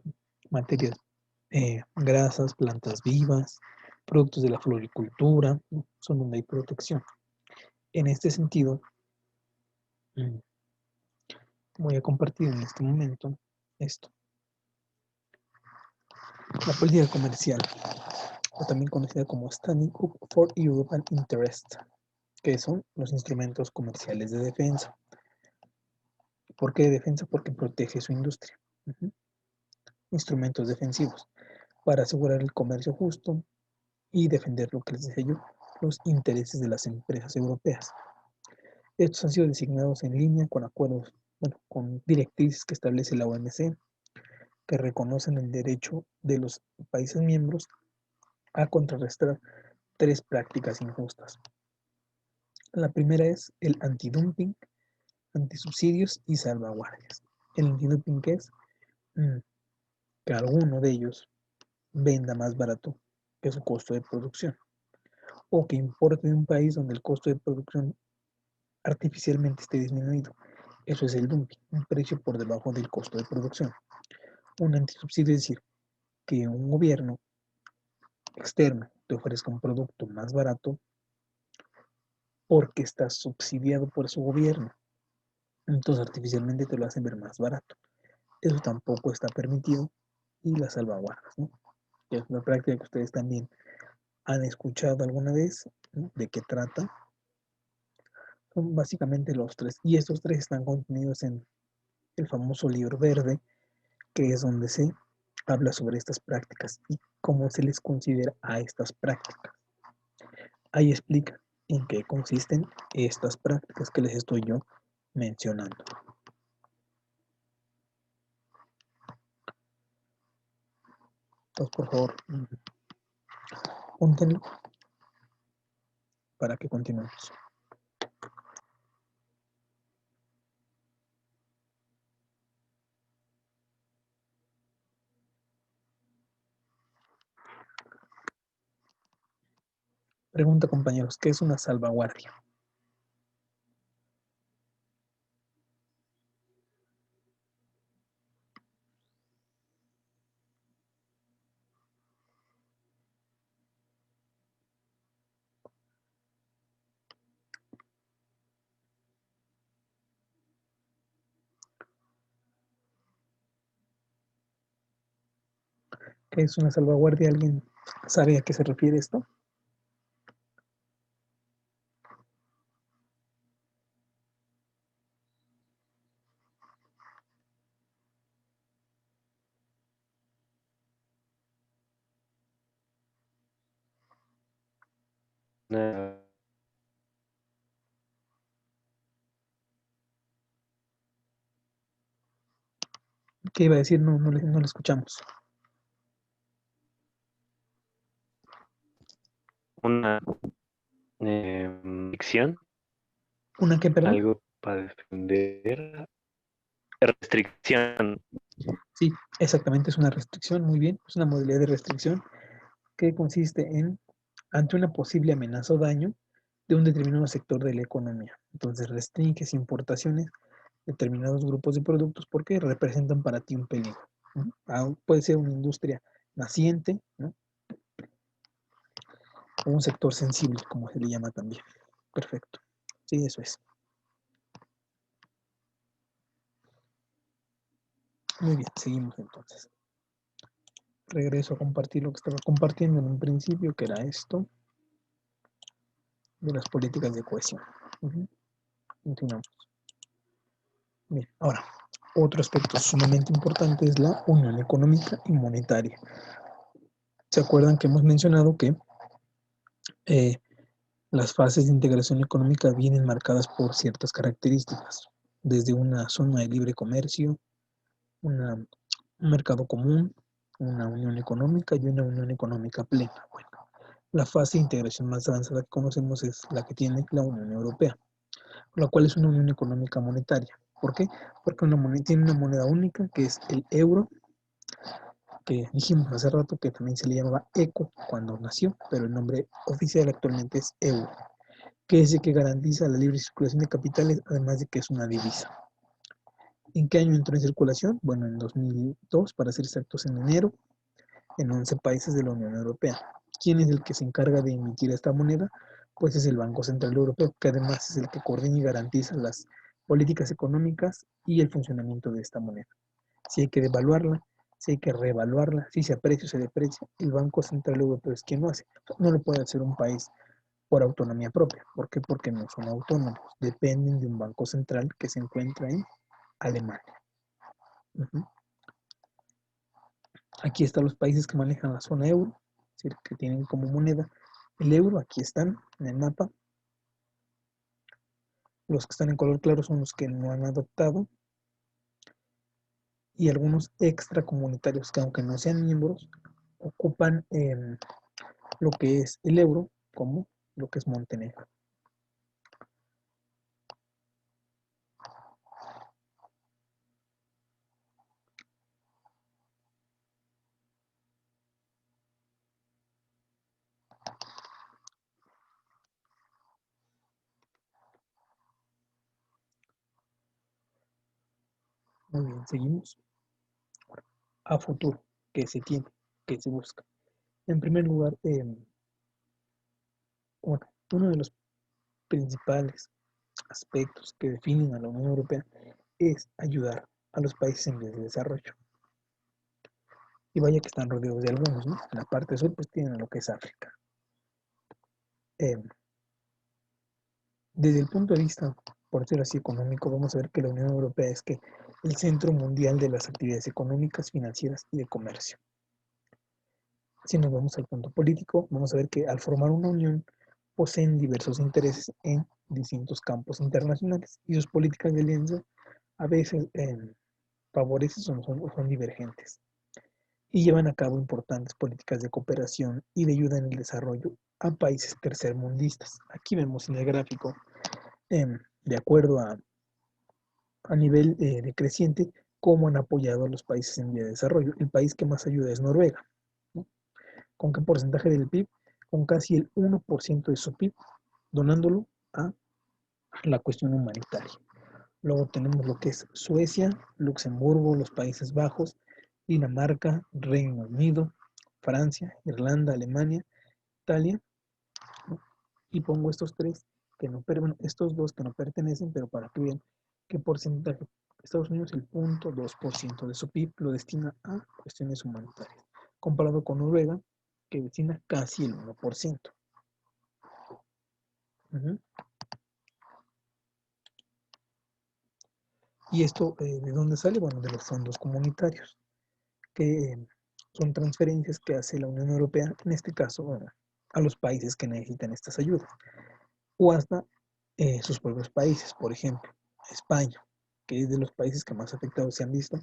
materias, grasas, plantas vivas, productos de la floricultura, ¿no? Son donde hay protección. En este sentido, mm, voy a compartir en este momento esto. La política comercial, o también conocida como Standing Up for European Interest, que son los instrumentos comerciales de defensa. ¿Por qué de defensa? Porque protege su industria. Instrumentos defensivos para asegurar el comercio justo y defender lo que les decía yo, los intereses de las empresas europeas. Estos han sido designados en línea con acuerdos, bueno, con directrices que establece la OMC, que reconocen el derecho de los países miembros a contrarrestar tres prácticas injustas. La primera es el antidumping, antisubsidios y salvaguardias. El antidumping, ¿qué es? Que alguno de ellos venda más barato que su costo de producción, o que importe de un país donde el costo de producción artificialmente esté disminuido. Eso es el dumping, un precio por debajo del costo de producción. Un antisubsidio es decir, que un gobierno externo te ofrezca un producto más barato porque está subsidiado por su gobierno. Entonces artificialmente te lo hacen ver más barato. Eso tampoco está permitido. Y las salvaguardas, ¿no? Que es una práctica que ustedes también han escuchado alguna vez, ¿no? ¿De qué trata? Son básicamente los tres. Y estos tres están contenidos en el famoso libro verde, que es donde se habla sobre estas prácticas y cómo se les considera a estas prácticas. Ahí explica en qué consisten estas prácticas que les estoy yo mencionando. Entonces, por favor, póntenlo para que continuemos. Pregunta, compañeros, ¿qué es una salvaguardia? ¿Qué es una salvaguardia? ¿Alguien sabe a qué se refiere esto? Una- ¿Qué iba a decir? No le escuchamos. Una ficción, ¿Una qué, perdón? algo para defender. Restricción. Sí, exactamente, es una restricción, muy bien. Es una modalidad de restricción que consiste en, ante una posible amenaza o daño de un determinado sector de la economía. Entonces restringes importaciones de determinados grupos de productos porque representan para ti un peligro, ¿no? Puede ser una industria naciente, ¿no? O un sector sensible, como se le llama también. Perfecto. Sí, eso es. Muy bien, seguimos entonces. Regreso a compartir lo que estaba compartiendo en un principio, que era esto de las políticas de cohesión. Continuamos. Bien, ahora, otro aspecto sumamente importante es la unión económica y monetaria. ¿Se acuerdan que hemos mencionado que eh, las fases de integración económica vienen marcadas por ciertas características? Desde una zona de libre comercio, un mercado común, una unión económica y una unión económica plena. Bueno, la fase de integración más avanzada que conocemos es la que tiene la Unión Europea, la cual es una unión económica monetaria. ¿Por qué? Porque tiene una moneda única que es el euro, que dijimos hace rato que también se le llamaba ECO cuando nació, pero el nombre oficial actualmente es euro, que es el que garantiza la libre circulación de capitales, además de que es una divisa. ¿En qué año entró en circulación? Bueno, en 2002, para ser exactos, en enero, en 11 países de la Unión Europea. ¿Quién es el que se encarga de emitir esta moneda? Pues es el Banco Central Europeo, que además es el que coordina y garantiza las políticas económicas y el funcionamiento de esta moneda. Si hay que devaluarla, si hay que revaluarla, si se aprecia o se deprecia, el Banco Central Europeo es quien lo hace. No lo puede hacer un país por autonomía propia. ¿Por qué? Porque no son autónomos, dependen de un banco central que se encuentra en Alemania. Aquí están los países que manejan la zona euro, es decir, que tienen como moneda el euro. Aquí están en el mapa. Los que están en color claro son los que no han adoptado, y algunos extracomunitarios que, aunque no sean miembros, ocupan lo que es el euro, como lo que es Montenegro. Muy bien, seguimos. A futuro, que se tiene, que se busca. En primer lugar, bueno, uno de los principales aspectos que definen a la Unión Europea es ayudar a los países en vías de desarrollo. Y vaya que están rodeados de algunos, ¿no? En la parte sur pues tienen lo que es África. Desde el punto de vista, por decirlo así, económico, vamos a ver que la Unión Europea es que el centro mundial de las actividades económicas, financieras y de comercio. Si nos vamos al punto político, vamos a ver que al formar una unión poseen diversos intereses en distintos campos internacionales, y sus políticas de alianza a veces favorecen o son divergentes, y llevan a cabo importantes políticas de cooperación y de ayuda en el desarrollo a países tercermundistas. Aquí vemos en el gráfico, de acuerdo a nivel decreciente, cómo han apoyado a los países en vía de desarrollo. El país que más ayuda es Noruega, ¿no? ¿Con qué porcentaje del PIB? Con casi el 1% de su PIB, donándolo a la cuestión humanitaria. Luego tenemos lo que es Suecia, Luxemburgo, los Países Bajos, Dinamarca, Reino Unido, Francia, Irlanda, Alemania, Italia, ¿no? Y pongo estos tres que no, bueno, estos dos que no pertenecen, pero para que vean qué porcentaje. Estados Unidos, el 0.2% de su PIB lo destina a cuestiones humanitarias, comparado con Noruega, que destina casi el 1%. ¿Y esto de dónde sale? Bueno, de los fondos comunitarios, que son transferencias que hace la Unión Europea, en este caso, bueno, a los países que necesitan estas ayudas, o hasta sus propios países. Por ejemplo, España, que es de los países que más afectados se han visto,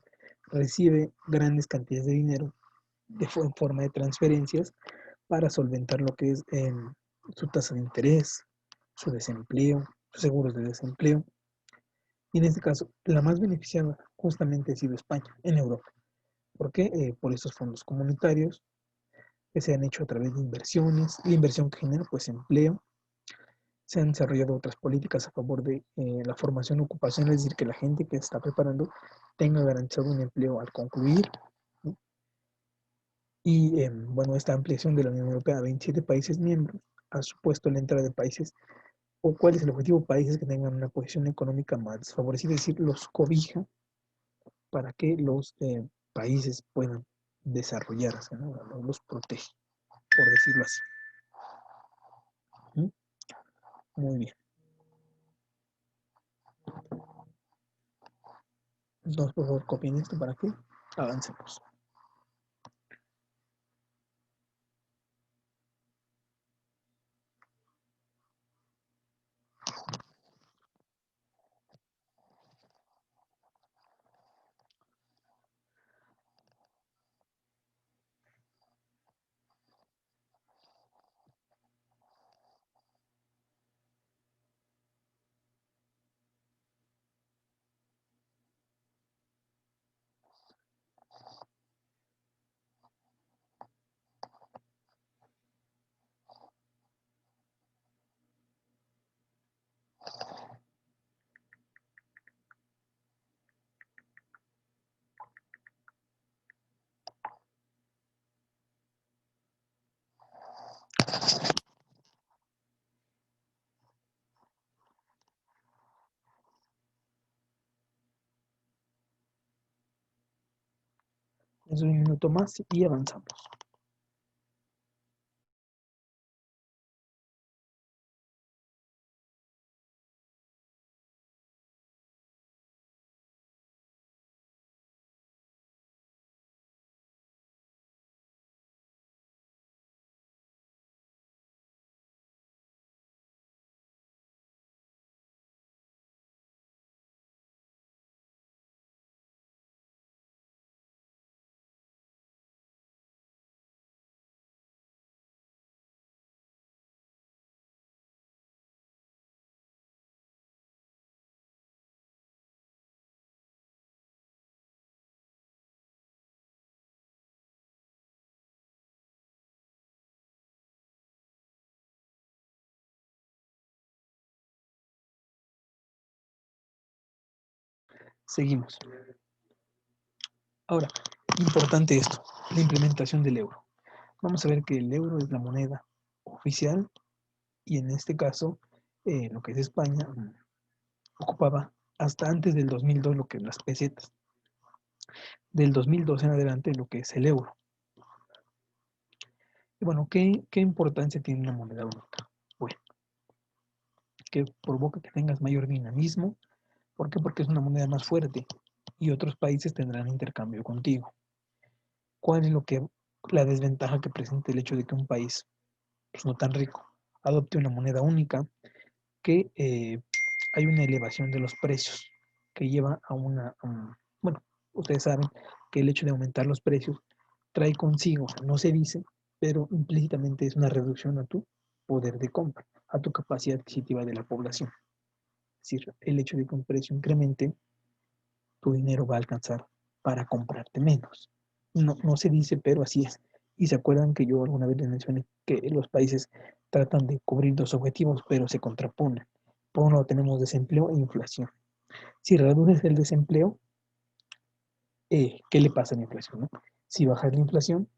recibe grandes cantidades de dinero en forma de transferencias para solventar lo que es su tasa de interés, su desempleo, sus seguros de desempleo. Y en este caso, la más beneficiada justamente ha sido España en Europa. ¿Por qué? Por estos fondos comunitarios que se han hecho a través de inversiones, la inversión que genera pues empleo. Se han desarrollado otras políticas a favor de la formación ocupacional, es decir, que la gente que se está preparando tenga garantizado un empleo al concluir, ¿no? Y bueno, esta ampliación de la Unión Europea a 27 países miembros ha supuesto la entrada de países, o cuál es el objetivo, países que tengan una posición económica más desfavorecida, es decir, los cobija para que los países puedan desarrollarse, ¿no? Los protege, por decirlo así. ¿Mm? Muy bien. Entonces, por favor, copien esto para que avancemos. Les doy un minuto más y avanzamos. Seguimos. Ahora, importante esto, la implementación del euro. Vamos a ver que el euro es la moneda oficial y en este caso, lo que es España, ocupaba hasta antes del 2002 lo que es las pesetas. Del 2002 en adelante lo que es el euro. Y bueno, ¿qué importancia tiene una moneda única? Bueno, que provoca que tengas mayor dinamismo. ¿Por qué? Porque es una moneda más fuerte y otros países tendrán intercambio contigo. ¿Cuál es la desventaja que presenta el hecho de que un país, pues no tan rico, adopte una moneda única? Que hay una elevación de los precios que lleva a bueno, ustedes saben que el hecho de aumentar los precios trae consigo, no se dice, pero implícitamente es una reducción a tu poder de compra, a tu capacidad adquisitiva de la población. Es decir, el hecho de que un precio incremente, tu dinero va a alcanzar para comprarte menos. No se dice, pero así es. Y se acuerdan que yo alguna vez les mencioné que los países tratan de cubrir dos objetivos, pero se contraponen. Por un lado tenemos desempleo e inflación. Si reduces el desempleo, ¿qué le pasa a la inflación? ¿No? Si bajas la inflación,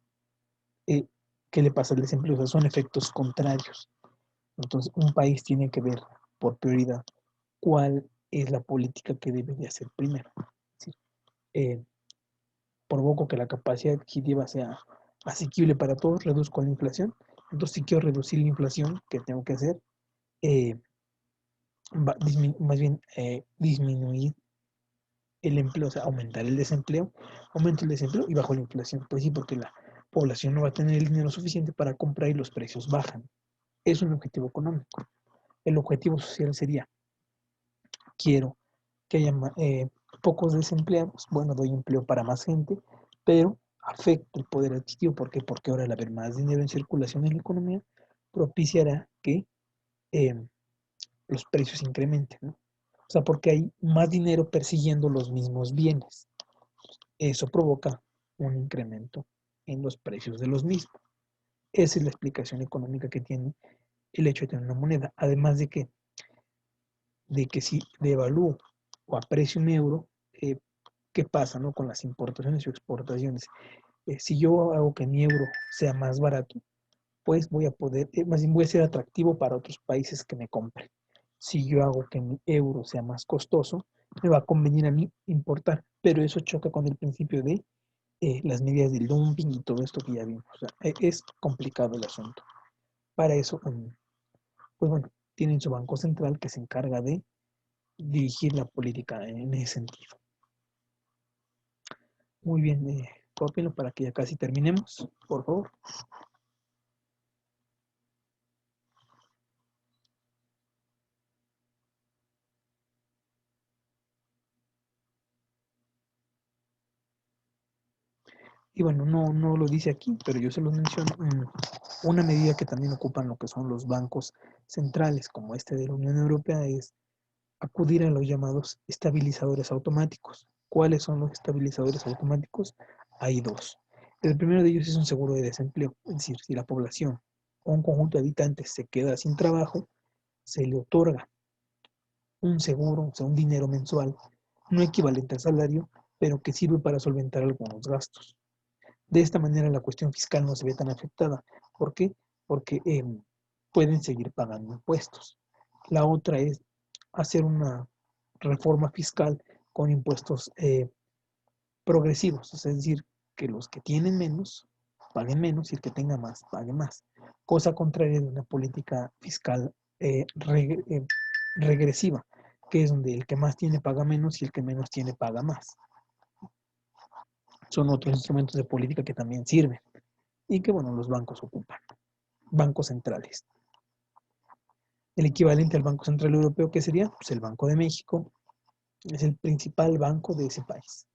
¿qué le pasa al desempleo? O sea, son efectos contrarios. Entonces, un país tiene que ver por prioridad cuál es la política que debe de hacer primero. ¿Sí? Provoco que la capacidad adquisitiva sea asequible para todos, reduzco la inflación. Entonces, si quiero reducir la inflación, ¿qué tengo que hacer? Más bien disminuir el empleo, o sea, aumentar el desempleo, aumento el desempleo y bajo la inflación. Pues sí, porque la población no va a tener el dinero suficiente para comprar y los precios bajan. Es un objetivo económico. El objetivo social sería, quiero que haya pocos desempleados, bueno, doy empleo para más gente, pero afecta el poder adquisitivo. ¿Por qué? Porque ahora al haber más dinero en circulación en la economía, propiciará que los precios incrementen, ¿no? O sea, porque hay más dinero persiguiendo los mismos bienes. Eso provoca un incremento en los precios de los mismos. Esa es la explicación económica que tiene el hecho de tener una moneda. Además de que si devalúo o aprecio un euro, ¿qué pasa, no? Con las importaciones y exportaciones? Si yo hago que mi euro sea más barato, pues voy a poder, más bien voy a ser atractivo para otros países que me compren. Si yo hago que mi euro sea más costoso, me va a convenir a mí importar, pero eso choca con el principio de las medidas del dumping y todo esto que ya vimos. O sea, es complicado el asunto. Para eso, pues bueno, tienen su banco central que se encarga de dirigir la política en ese sentido. Muy bien, cópienlo para que ya casi terminemos, por favor. Y bueno, no lo dice aquí, pero yo se lo menciono. Una medida que también ocupan lo que son los bancos centrales, como este de la Unión Europea, es acudir a los llamados estabilizadores automáticos. ¿Cuáles son los estabilizadores automáticos? Hay dos. El primero de ellos es un seguro de desempleo, es decir, si la población o un conjunto de habitantes se queda sin trabajo, se le otorga un seguro, o sea, un dinero mensual, no equivalente al salario, pero que sirve para solventar algunos gastos. De esta manera la cuestión fiscal no se ve tan afectada. ¿Por qué? Porque pueden seguir pagando impuestos. La otra es hacer una reforma fiscal con impuestos progresivos, es decir, que los que tienen menos paguen menos y el que tenga más pague más. Cosa contraria de una política fiscal regresiva, que es donde el que más tiene paga menos y el que menos tiene paga más. Son otros instrumentos de política que también sirven y que, bueno, los bancos ocupan. Bancos centrales. El equivalente al Banco Central Europeo, ¿qué sería? Pues el Banco de México es el principal banco de ese país.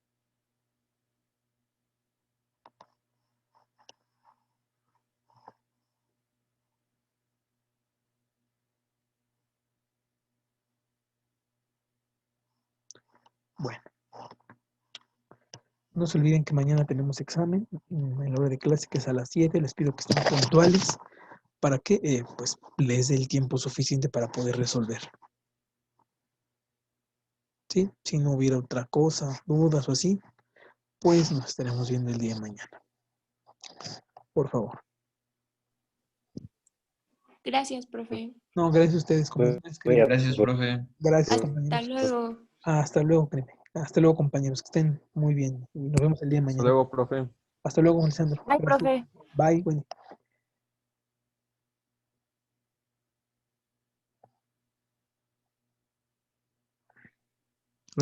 Bueno, no se olviden que mañana tenemos examen en la hora de clase, que es a las 7. Les pido que estén puntuales para que pues les dé el tiempo suficiente para poder resolver. ¿Sí? Si no hubiera otra cosa, dudas o así, pues nos estaremos viendo el día de mañana. Por favor. Gracias, profe. No, gracias a ustedes, compañeros. Gracias, profe. Gracias, Hasta compañeros. luego. Hasta luego, créeme. Hasta luego, compañeros. Que estén muy bien. Y nos vemos el día de Hasta mañana. luego, profe. Hasta luego, Alessandro. Ay, Gracias. profe. Bye, Wendy.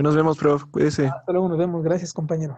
Nos vemos, prof. Cuídese. Hasta luego, nos vemos. Gracias, compañero.